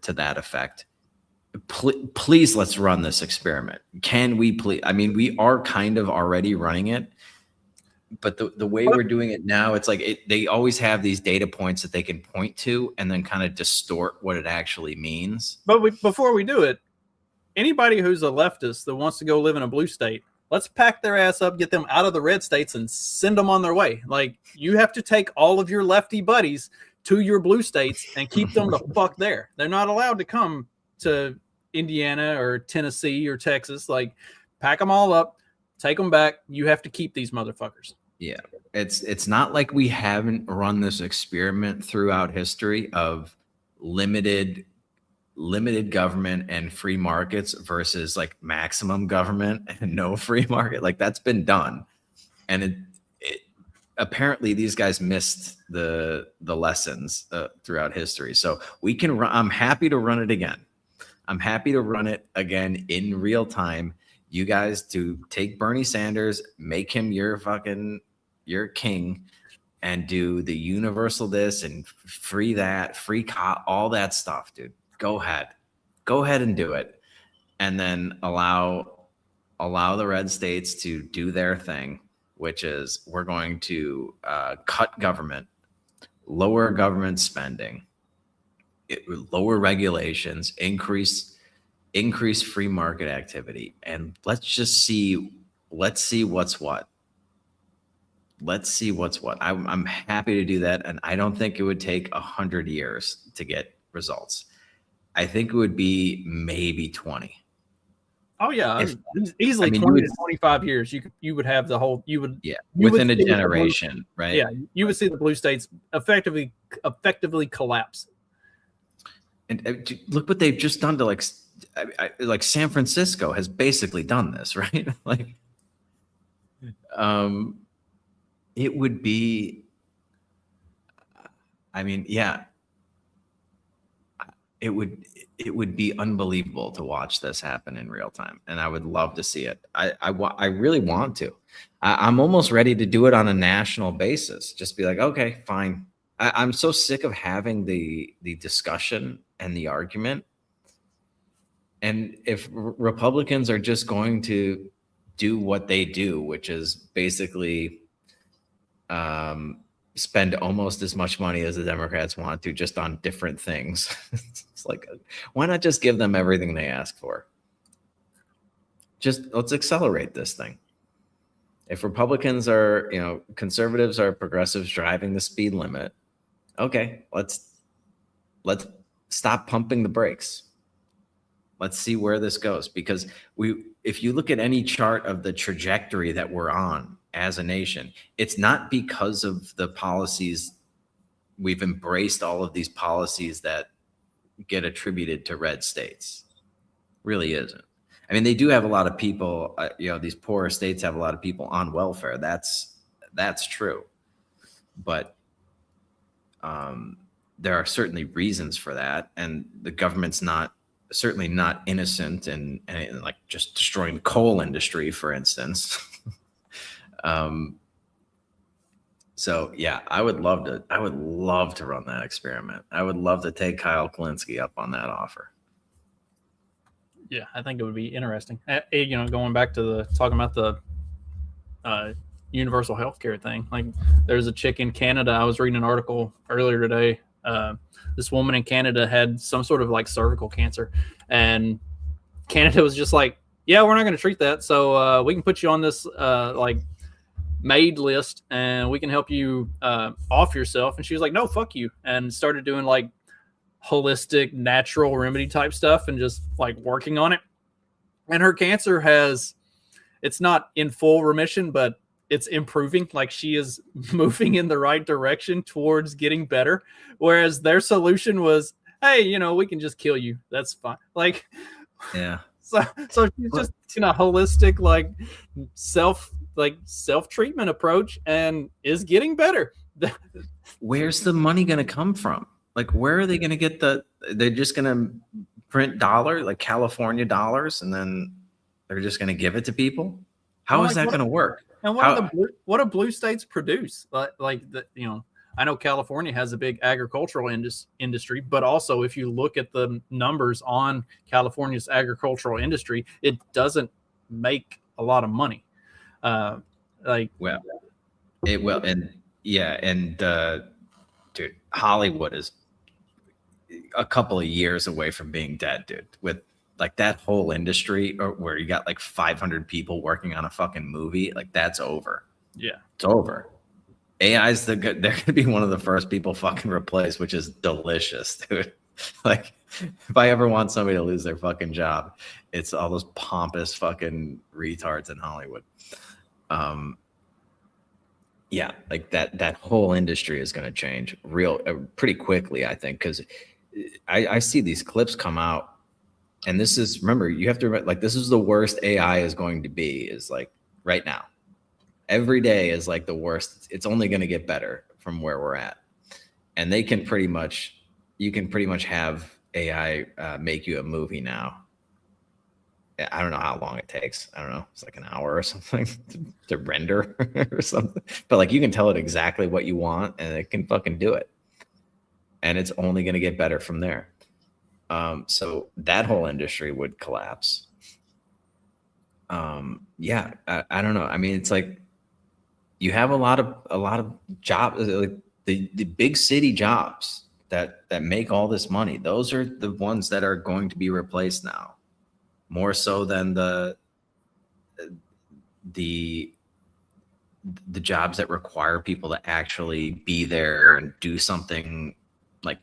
to that effect. Please, let's run this experiment. Can we please? I mean, we are kind of already running it, but the way we're doing it now, it's like they always have these data points that they can point to and then kind of distort what it actually means. But before we do it, anybody who's a leftist that wants to go live in a blue state, let's pack their ass up, get them out of the red states, and send them on their way. Like, you have to take all of your lefty buddies to your blue states and keep them the fuck there. They're not allowed to come to Indiana or Tennessee or Texas. Like, pack them all up, take them back. You have to keep these motherfuckers. Yeah, it's not like we haven't run this experiment throughout history of limited government and free markets versus like maximum government and no free market. Like, that's been done, and it apparently these guys missed the lessons throughout history. So we can I'm happy to run it again. I'm happy to run it again in real time. you guys to take Bernie Sanders, make him your king, and do the universal this and free that, all that stuff, dude. Go ahead and do it, and then allow the red states to do their thing, which is we're going to cut government, lower government spending, lower regulations, increase free market activity, and let's see what's what. Let's see what's what. I'm happy to do that, and I don't think it would take 100 years to get results. I think it would be maybe 20. Oh yeah, easily 20 to 25 years. You would have the whole. Within a generation, right? Yeah, you would see the blue states effectively collapse. And look what they've just done to like San Francisco has basically done this, right? Like, it would be. I mean, yeah. It would be unbelievable to watch this happen in real time, and I would love to see it. I really want to. I'm almost ready to do it on a national basis. Just be like, okay, fine. I'm so sick of having the discussion and the argument. And if Republicans are just going to do what they do, which is basically spend almost as much money as the Democrats want to, just on different things. It's like, why not just give them everything they ask for? Just let's accelerate this thing. If Republicans are, conservatives are progressives driving the speed limit, okay, let's stop pumping the brakes. Let's see where this goes, because if you look at any chart of the trajectory that we're on as a nation, it's not because of the policies. We've embraced all of these policies that get attributed to red states. Really isn't. I mean, they do have a lot of people, these poorer states have a lot of people on welfare. That's true. But there are certainly reasons for that. And the government's certainly not innocent and like just destroying the coal industry, for instance. So yeah, I would love to run that experiment. I would love to take Kyle Kulinski up on that offer. Yeah, I think it would be interesting. Going back to talking about the universal healthcare thing. Like, there's a chick in Canada. I was reading an article earlier today. This woman in Canada had some sort of like cervical cancer, and Canada was just like, yeah, we're not going to treat that. So we can put you on this like MAID list, and we can help you off yourself. And she was like, no, fuck you. And started doing like holistic, natural remedy type stuff and just like working on it. And her cancer it's not in full remission, but it's improving. Like, she is moving in the right direction towards getting better. Whereas their solution was, hey, we can just kill you. That's fine. Like, yeah. So she's just in a holistic, like self-treatment approach, and is getting better. Where's the money going to come from? Like, where are they going to get they're just going to print like California dollars, and then they're just going to give it to people? How is that going to work? And what do blue states produce? I know California has a big agricultural industry, but also if you look at the numbers on California's agricultural industry, it doesn't make a lot of money. Dude, Hollywood is a couple of years away from being dead, dude. With like that whole industry, where you got like 500 people working on a fucking movie, like that's over. Yeah, it's over. AI's they're gonna be one of the first people fucking replaced, which is delicious, dude. Like, if I ever want somebody to lose their fucking job, it's all those pompous fucking retards in Hollywood. Yeah, like that whole industry is going to change pretty quickly, I think, because I see these clips come out, and this is, remember, you have to remember, like, this is the worst AI is going to be, is like right now. Every day is like the worst. It's only going to get better from where we're at. And you can pretty much have AI make you a movie now. I don't know how long it takes. I don't know. It's like an hour or something to render or something. But like you can tell it exactly what you want and it can fucking do it. And it's only going to get better from there. So that whole industry would collapse. Yeah, I don't know. I mean, it's like you have a lot of jobs, like the big city jobs that make all this money. Those are the ones that are going to be replaced now. More so than the jobs that require people to actually be there and do something like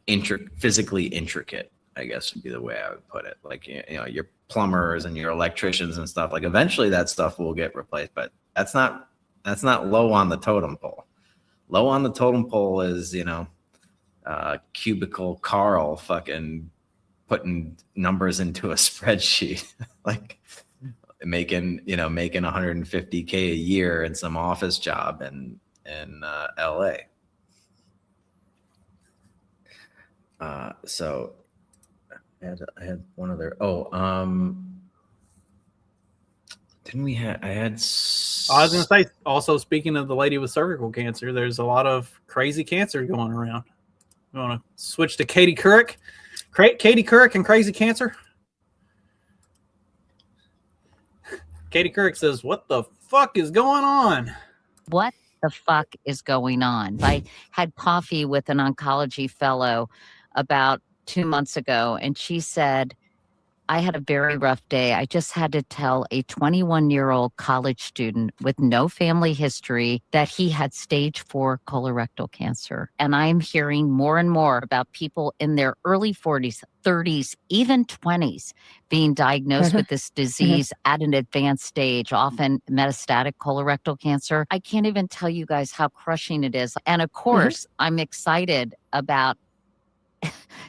physically intricate, I guess would be the way I would put it. Like, you know, your plumbers and your electricians and stuff, like eventually that stuff will get replaced, but that's not low on the totem pole. Low on the totem pole is, you know, cubicle Carl fucking putting numbers into a spreadsheet, like making 150K a year in some office job in LA. So I had one other. Didn't we have? I was going to say, also speaking of the lady with cervical cancer, there's a lot of crazy cancer going around. You want to switch to Katie Couric? Katie Couric and crazy cancer. Katie Couric says, "What the fuck is going on?" What the fuck is going on? I had coffee with an oncology fellow about 2 months ago, and she said, I had a very rough day. I just had to tell a 21-year-old college student with no family history that he had stage 4 colorectal cancer. And I'm hearing more and more about people in their early 40s, 30s, even 20s being diagnosed with this disease at an advanced stage, often metastatic colorectal cancer. I can't even tell you guys how crushing it is. And of course, I'm excited about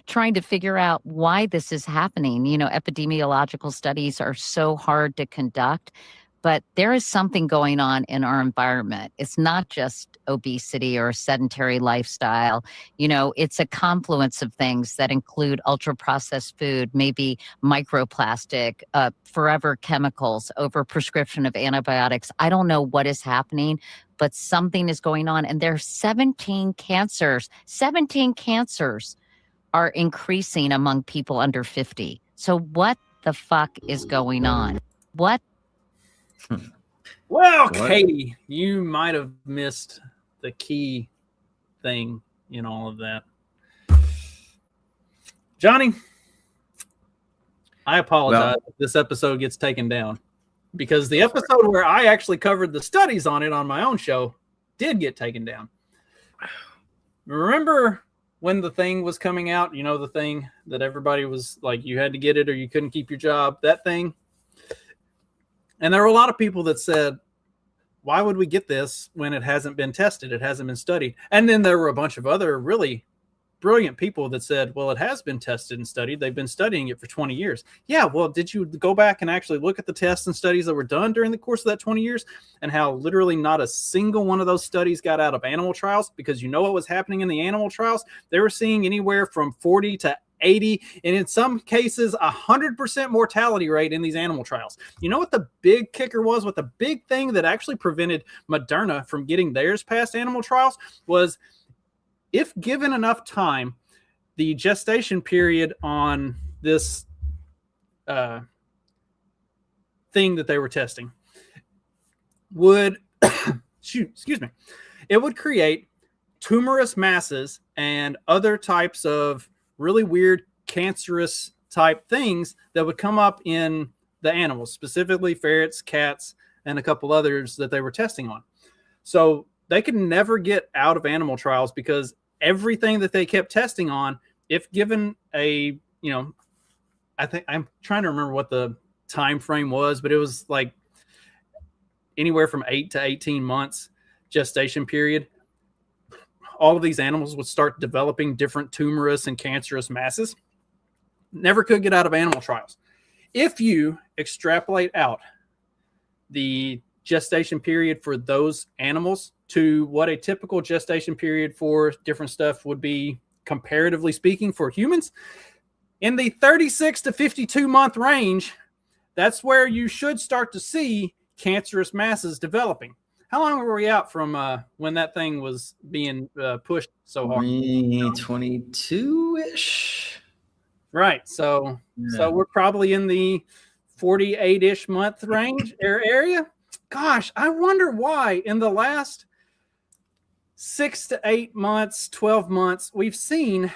trying to figure out why this is happening. You know, epidemiological studies are so hard to conduct, but there is something going on in our environment. It's not just obesity or a sedentary lifestyle. You know, it's a confluence of things that include ultra-processed food, maybe microplastic, forever chemicals, overprescription of antibiotics. I don't know what is happening, but something is going on. And there are 17 cancers are increasing among people under 50. So what the fuck is going on? What? Well, Katie, you might have missed the key thing in all of that. Johnny, I apologize if this episode gets taken down, because the episode where I actually covered the studies on it on my own show did get taken down. Remember when the thing was coming out, you know, the thing that everybody was like, you had to get it or you couldn't keep your job, that thing. And there were a lot of people that said, why would we get this when it hasn't been tested? It hasn't been studied. And then there were a bunch of other really brilliant people that said, well, it has been tested and studied. They've been studying it for 20 years. Yeah, well, did you go back and actually look at the tests and studies that were done during the course of that 20 years and how literally not a single one of those studies got out of animal trials? Because you know what was happening in the animal trials? They were seeing anywhere from 40 to 80, and in some cases, 100% mortality rate in these animal trials. You know what the big kicker was? What the big thing that actually prevented Moderna from getting theirs past animal trials was, if given enough time, the gestation period on this thing that they were testing would, it would create tumorous masses and other types of really weird cancerous type things that would come up in the animals, specifically ferrets, cats, and a couple others that they were testing on. So they could never get out of animal trials because everything that they kept testing on, if given a, you know, I think I'm trying to remember what the time frame was, but it was like anywhere from 8 to 18 months gestation period. All of these animals would start developing different tumorous and cancerous masses. Never could get out of animal trials. If you extrapolate out the gestation period for those animals to what a typical gestation period for different stuff would be, comparatively speaking, for humans, in the 36 to 52 month range, that's where you should start to see cancerous masses developing. How long were we out from when that thing was being pushed so hard? 2022-ish. Right. So we're probably in the 48-ish month range area. Gosh, I wonder why in the last 6 to 8 months, 12 months, we've seen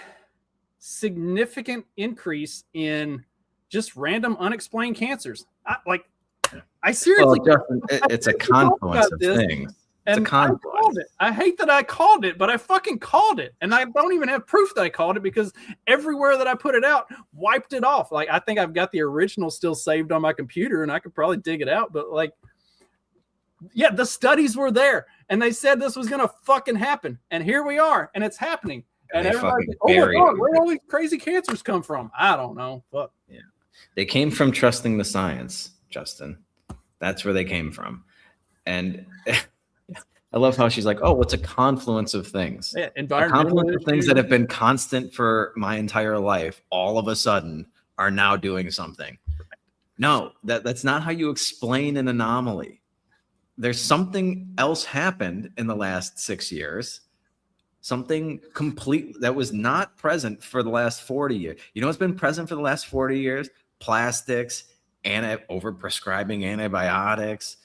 significant increase in just random unexplained cancers. I seriously, Justin, it's a confluence of things. It's a confluence. I hate that I called it, but I fucking called it. And I don't even have proof that I called it because everywhere that I put it out wiped it off. Like, I think I've got the original still saved on my computer and I could probably dig it out. But like, yeah, the studies were there and they said this was going to fucking happen. And here we are and it's happening. And everybody's like, oh my God, where do all these crazy cancers come from? I don't know. Fuck. Yeah. They came from trusting the science, Justin. That's where they came from. And I love how she's like, oh, it's a confluence of things. Yeah, a confluence of things that have been constant for my entire life, all of a sudden are now doing something. No, that's not how you explain an anomaly. There's something else happened in the last 6 years. Something complete that was not present for the last 40 years. You know what's been present for the last 40 years? Plastics, overprescribing antibiotics,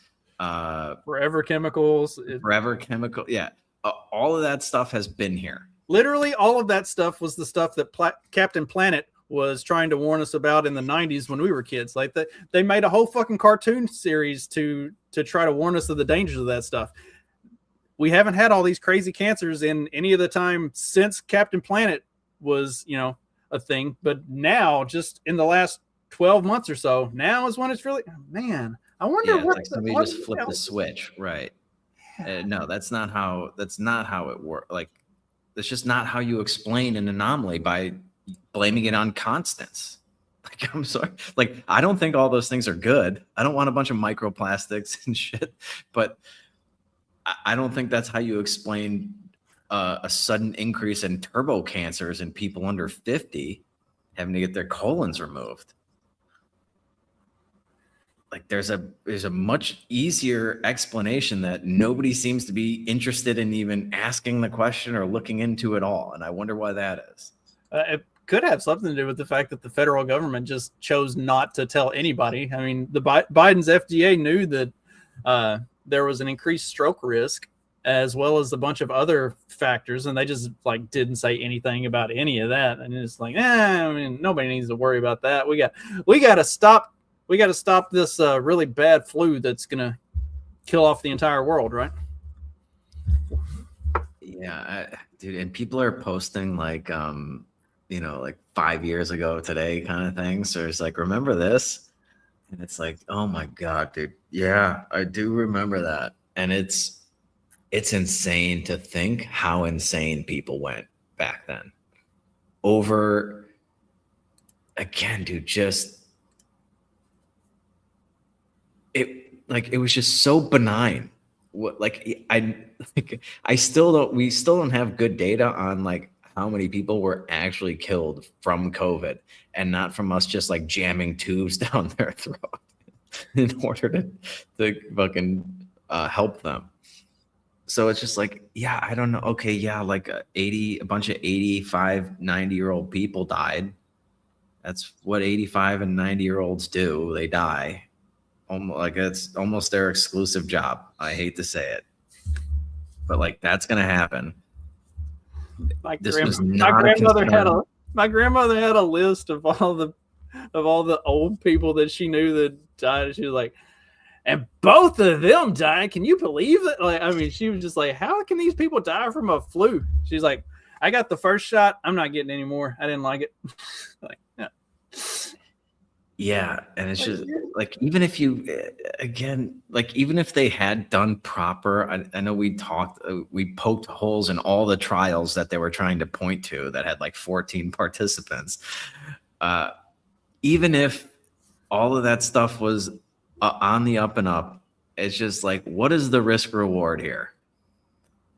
forever chemicals. Yeah. All of that stuff has been here. Literally all of that stuff was the stuff that Captain Planet was trying to warn us about in the 90s when we were kids. Like they made a whole fucking cartoon series to try to warn us of the dangers of that stuff. We haven't had all these crazy cancers in any of the time since Captain Planet was, a thing. But now, just in the last 12 months or so, now is when it's really, man, I wonder what like somebody just flipped the switch. Right. No, that's not how it works. Like, that's just not how you explain an anomaly by blaming it on constants. Like, I'm sorry. Like, I don't think all those things are good. I don't want a bunch of microplastics and shit, but I don't think that's how you explain a sudden increase in turbo cancers in people under 50 having to get their colons removed. Like, there's a much easier explanation that nobody seems to be interested in even asking the question or looking into at all. And I wonder why that is. It could have something to do with the fact that the federal government just chose not to tell anybody. I mean, Biden's FDA knew that there was an increased stroke risk as well as a bunch of other factors, and they just didn't say anything about any of that. And it's like, I mean, nobody needs to worry about that. We got to stop this really bad flu that's gonna kill off the entire world, right? Yeah, dude, and people are posting like 5 years ago today kind of thing. So it's like, remember this? And it's like, oh my God, dude. Yeah, I do remember that. And it's insane to think how insane people went back then. Over, again, dude, it was just so benign. We still don't have good data on how many people were actually killed from COVID and not from us just jamming tubes down their throat in order to fucking help them. So it's just I don't know. Okay. Yeah. a bunch of 85, 90-year-old people died. That's what 85 and 90-year-olds do. They die. It's almost their exclusive job. I hate to say it, but that's going to happen. My grandmother had a list of all the old people that she knew that died. She was like, and both of them died. Can you believe it? She was just like, how can these people die from a flu? She's like, I got the first shot. I'm not getting any more. I didn't like it. Yeah. Yeah, and it's just even if even if they had done proper, I know we poked holes in all the trials that they were trying to point to that had 14 participants. Even if all of that stuff was on the up and up, it's just what is the risk reward here?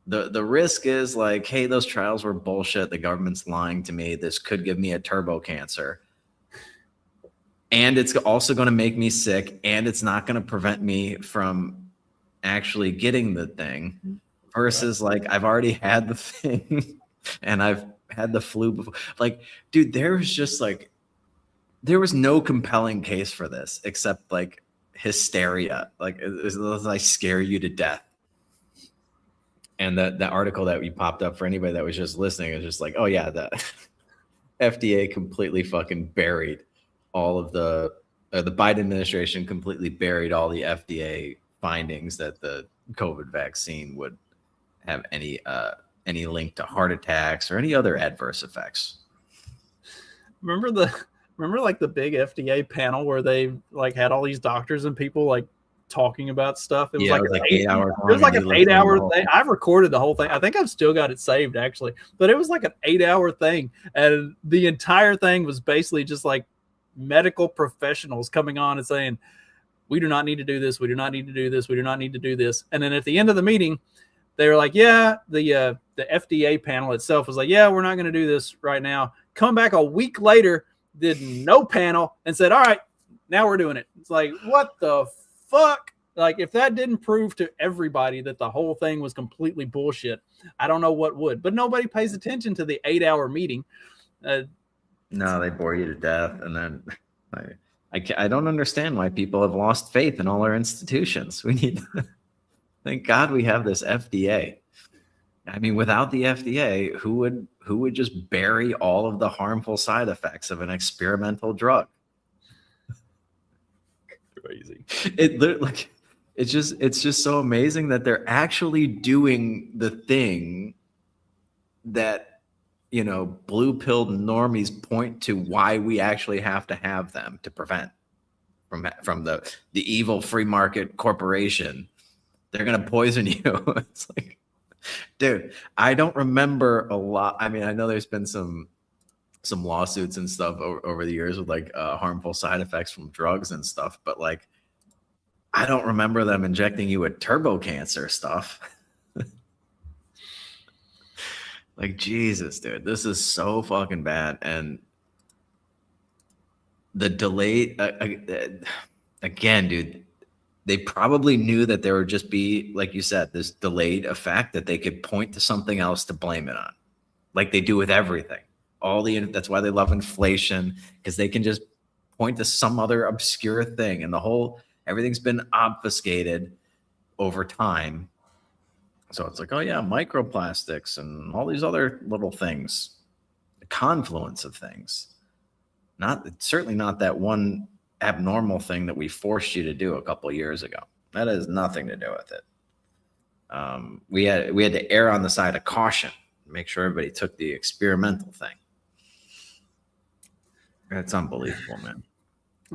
The risk is hey, those trials were bullshit. The government's lying to me. This could give me a turbo cancer. and it's also going to make me sick, and it's not going to prevent me from actually getting the thing, versus like I've already had the thing and I've had the flu before. Like, dude, there was no compelling case for this except like hysteria. Like, it was like scare you to death. And the article that we popped up for anybody that was just listening is just like, oh yeah, the FDA completely fucking buried all of the Biden administration completely buried all the FDA findings that the COVID vaccine would have any link to heart attacks or any other adverse effects. Remember like the big FDA panel where they like had all these doctors and people like talking about stuff. It was like an 8 hour. It was like an 8 hour thing. I've recorded the whole thing. I think I've still got it saved actually, but it was like an 8 hour thing, and the entire thing was basically just like medical professionals coming on and saying, "We do not need to do this. We do not need to do this. We do not need to do this." And then at the end of the meeting, they were like, "Yeah, the FDA panel itself was like, yeah, we're not going to do this right now." Come back a week later, did no panel, and said, "All right, now we're doing it." It's like, what the fuck? Like, if that didn't prove to everybody that the whole thing was completely bullshit, I don't know what would. But nobody pays attention to the 8 hour meeting. No, they bore you to death, and then I don't understand why people have lost faith in all our institutions. We need to, thank God we have this FDA. I mean, without the FDA, who would just bury all of the harmful side effects of an experimental drug? Crazy. It's just so amazing that they're actually doing the thing that, you know, blue pilled normies point to why we actually have to have them to prevent from the evil free market corporation. They're gonna poison you. It's like, dude, I don't remember a lot. I mean, I know there's been some lawsuits and stuff over the years with like harmful side effects from drugs and stuff, but like, I don't remember them injecting you with turbo cancer stuff. Like, Jesus, dude, this is so fucking bad. And the delay, again, dude, they probably knew that there would just be, like you said, this delayed effect that they could point to something else to blame it on, like they do with everything. That's why they love inflation, because they can just point to some other obscure thing, and everything's been obfuscated over time. So it's like, oh yeah, microplastics and all these other little things, a confluence of things. Certainly not that one abnormal thing that we forced you to do a couple of years ago. That has nothing to do with it. We had to err on the side of caution, make sure everybody took the experimental thing. That's unbelievable, man.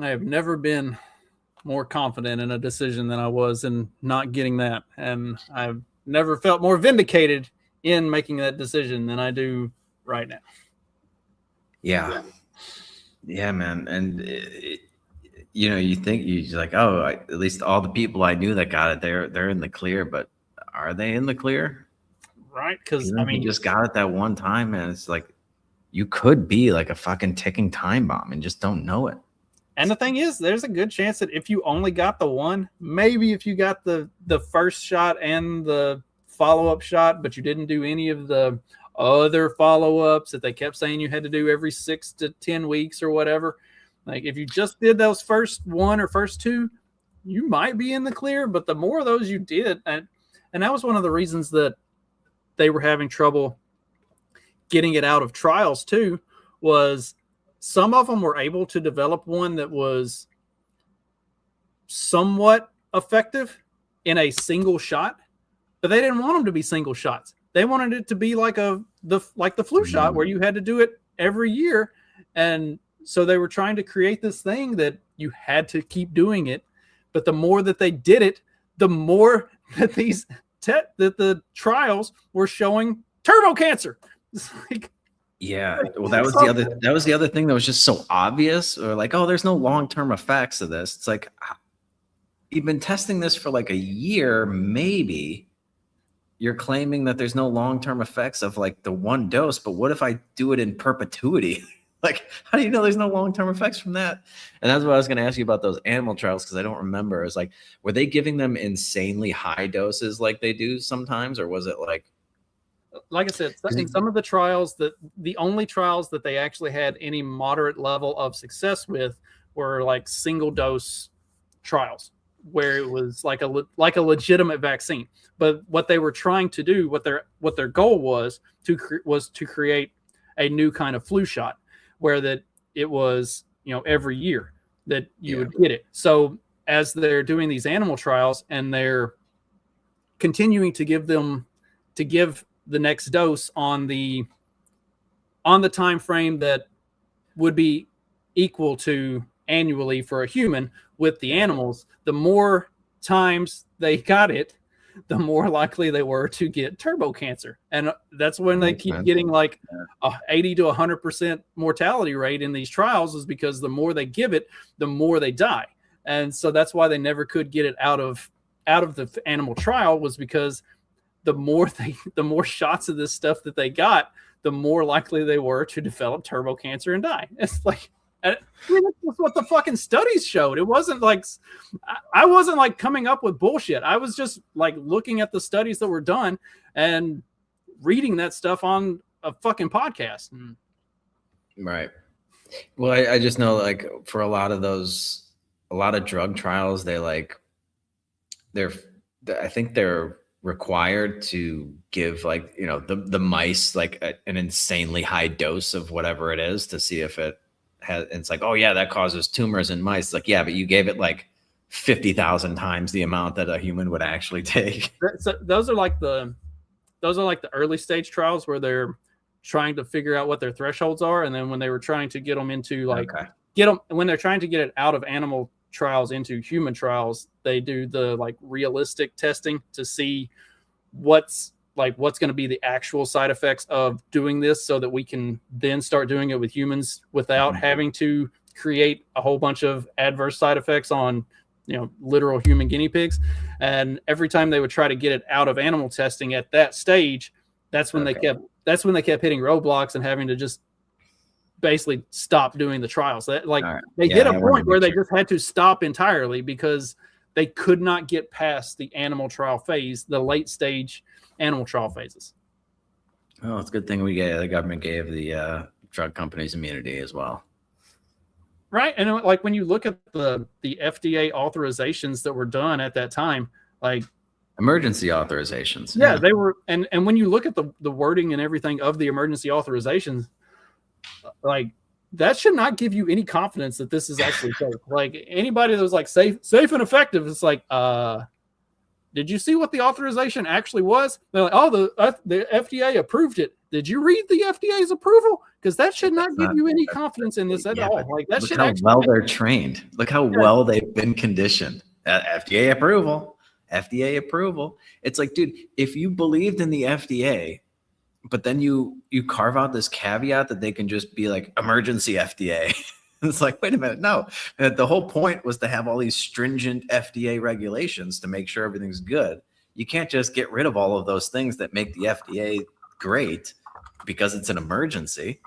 I have never been more confident in a decision than I was in not getting that. And I've never felt more vindicated in making that decision than I do right now. Yeah. Yeah, man. And, you know, you think you're like, oh, at least all the people I knew that got it, they're in the clear, but are they in the clear? Right. Because, I mean, you just got it that one time, and it's like, you could be like a fucking ticking time bomb and just don't know it. And the thing is, there's a good chance that if you only got the one, maybe if you got the first shot and the follow-up shot, but you didn't do any of the other follow-ups that they kept saying you had to do every 6 to 10 weeks or whatever. Like, if you just did those first one or first two, you might be in the clear. But the more of those you did, and that was one of the reasons that they were having trouble getting it out of trials too, was some of them were able to develop one that was somewhat effective in a single shot, but they didn't want them to be single shots. They wanted it to be like the flu shot where you had to do it every year. And so they were trying to create this thing that you had to keep doing it. But the more that they did it, the more that that the trials were showing turbo cancer. It's like, yeah, well, that was the other thing that was just so obvious. Or like, oh, there's no long-term effects of this. It's like, you've been testing this for like a year, maybe. You're claiming that there's no long-term effects of like the one dose, but what if I do it in perpetuity? Like, how do you know there's no long-term effects from that? And that's what I was going to ask you about those animal trials, because I don't remember. It's like, were they giving them insanely high doses like they do sometimes, or was it like I said, in some of the trials, the only trials that they actually had any moderate level of success with were like single dose trials, where it was like a legitimate vaccine. But what they were trying to do, what their goal was to create a new kind of flu shot, where that it was, every year that you would get it. So as they're doing these animal trials and they're continuing to give the next dose on the time frame that would be equal to annually for a human with the animals, the more times they got it, the more likely they were to get turbo cancer. And that's when they keep getting like a 80 to 100% mortality rate in these trials, is because the more they give it, the more they die. And so that's why they never could get it out of the animal trial, was because the more shots of this stuff that they got, the more likely they were to develop turbo cancer and die. It's like, that's what the fucking studies showed. It wasn't like, I wasn't like coming up with bullshit. I was just like looking at the studies that were done and reading that stuff on a fucking podcast. Right. Well, I just know, like, for a lot of drug trials, I think they're required to give, like, the mice like an insanely high dose of whatever it is to see if it has. It's like, oh yeah, that causes tumors in mice. It's like, yeah, but you gave it like 50,000 times the amount that a human would actually take. So those are like the early stage trials where they're trying to figure out what their thresholds are, and then when they were trying to get them into when they're trying to get it out of animal trials into human trials, they do the like realistic testing to see what's going to be the actual side effects of doing this, so that we can then start doing it with humans without having to create a whole bunch of adverse side effects on literal human guinea pigs. And every time they would try to get it out of animal testing at that stage, that's when they kept hitting roadblocks and having to just basically stop doing the trials. They hit a point where they just had to stop entirely because they could not get past the animal trial phase, the late stage animal trial phases. Oh, it's a good thing the government gave the drug companies immunity as well. Right. And like when you look at the FDA authorizations that were done at that time, like emergency authorizations. Yeah, they were. And when you look at the wording and everything of the emergency authorizations, like that should not give you any confidence that this is actually safe. Like anybody that was like safe and effective, it's like, did you see what the authorization actually was? They're like, oh, the FDA approved it. Did you read the FDA's approval? Because that should not give you any confidence in this at all. Like that should actually. Look how well they're trained. Look how well they've been conditioned. FDA approval. FDA approval. It's like, dude, if you believed in the FDA, but then you carve out this caveat that they can just be like emergency FDA. It's like, wait a minute, no. The whole point was to have all these stringent FDA regulations to make sure everything's good. You can't just get rid of all of those things that make the FDA great because it's an emergency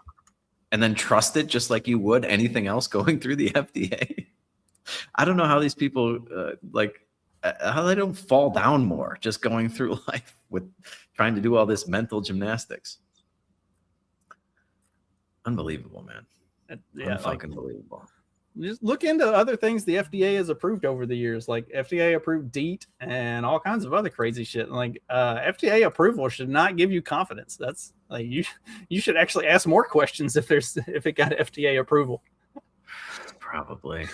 and then trust it just like you would anything else going through the FDA. I don't know how these people how they don't fall down more just going through life with trying to do all this mental gymnastics. Unbelievable, man. Yeah, fucking believable. Just look into other things the FDA has approved over the years, like FDA approved DEET and all kinds of other crazy shit. Like FDA approval should not give you confidence. That's like you should actually ask more questions if it got FDA approval. Probably.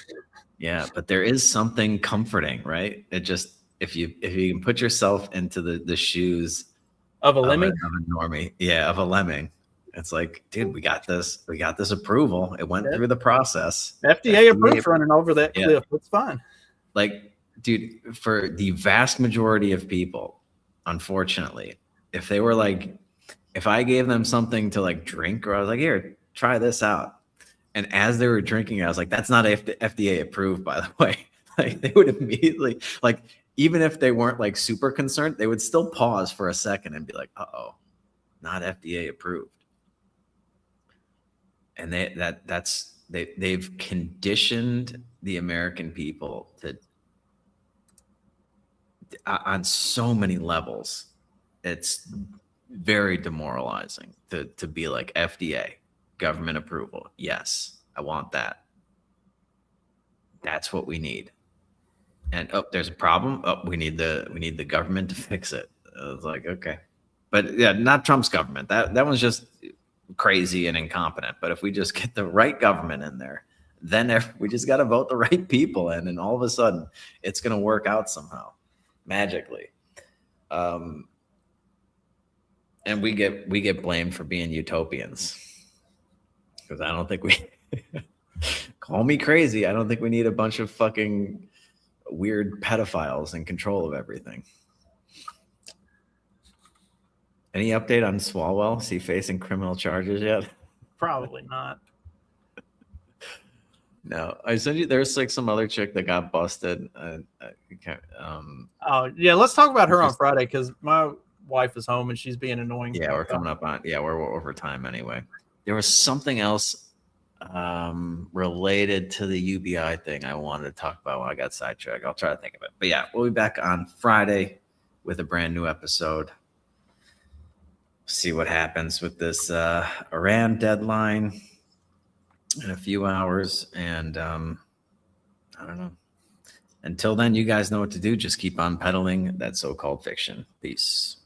Yeah, but there is something comforting, right? It just if you can put yourself into the shoes of a lemming, of a normie, of a lemming. It's like, dude, we got this approval. It went through the process. FDA approved running over that cliff. It's fine. Like, dude, for the vast majority of people, unfortunately, if they were like, if I gave them something to like drink, or I was like, here, try this out. And as they were drinking, I was like, that's not FDA approved, by the way. Like they would immediately, like, even if they weren't like super concerned, they would still pause for a second and be like, uh-oh, not FDA approved. and they've conditioned the American people to on so many levels. It's very demoralizing to be like FDA, government approval. Yes, I want that. That's what we need. And there's a problem. We need the government to fix it. I was like, okay, but yeah, not Trump's government. That one's just crazy and incompetent. But if we just get the right government in there, then we just got to vote the right people in, and all of a sudden, it's going to work out somehow, magically. And we get blamed for being utopians, because I don't think we call me crazy. I don't think we need a bunch of fucking weird pedophiles in control of everything. Any update on Swalwell? Is he facing criminal charges yet? Probably not. No, I sent you. There's like some other chick that got busted. Oh yeah, let's talk about her on Friday, because my wife is home and she's being annoying. Yeah, we're coming up on. Yeah, we're over time anyway. There was something else related to the UBI thing I wanted to talk about when I got sidetracked. I'll try to think of it. But yeah, we'll be back on Friday with a brand new episode. See what happens with this Iran deadline in a few hours. And I don't know. Until then, you guys know what to do. Just keep on peddling that so-called fiction. Peace.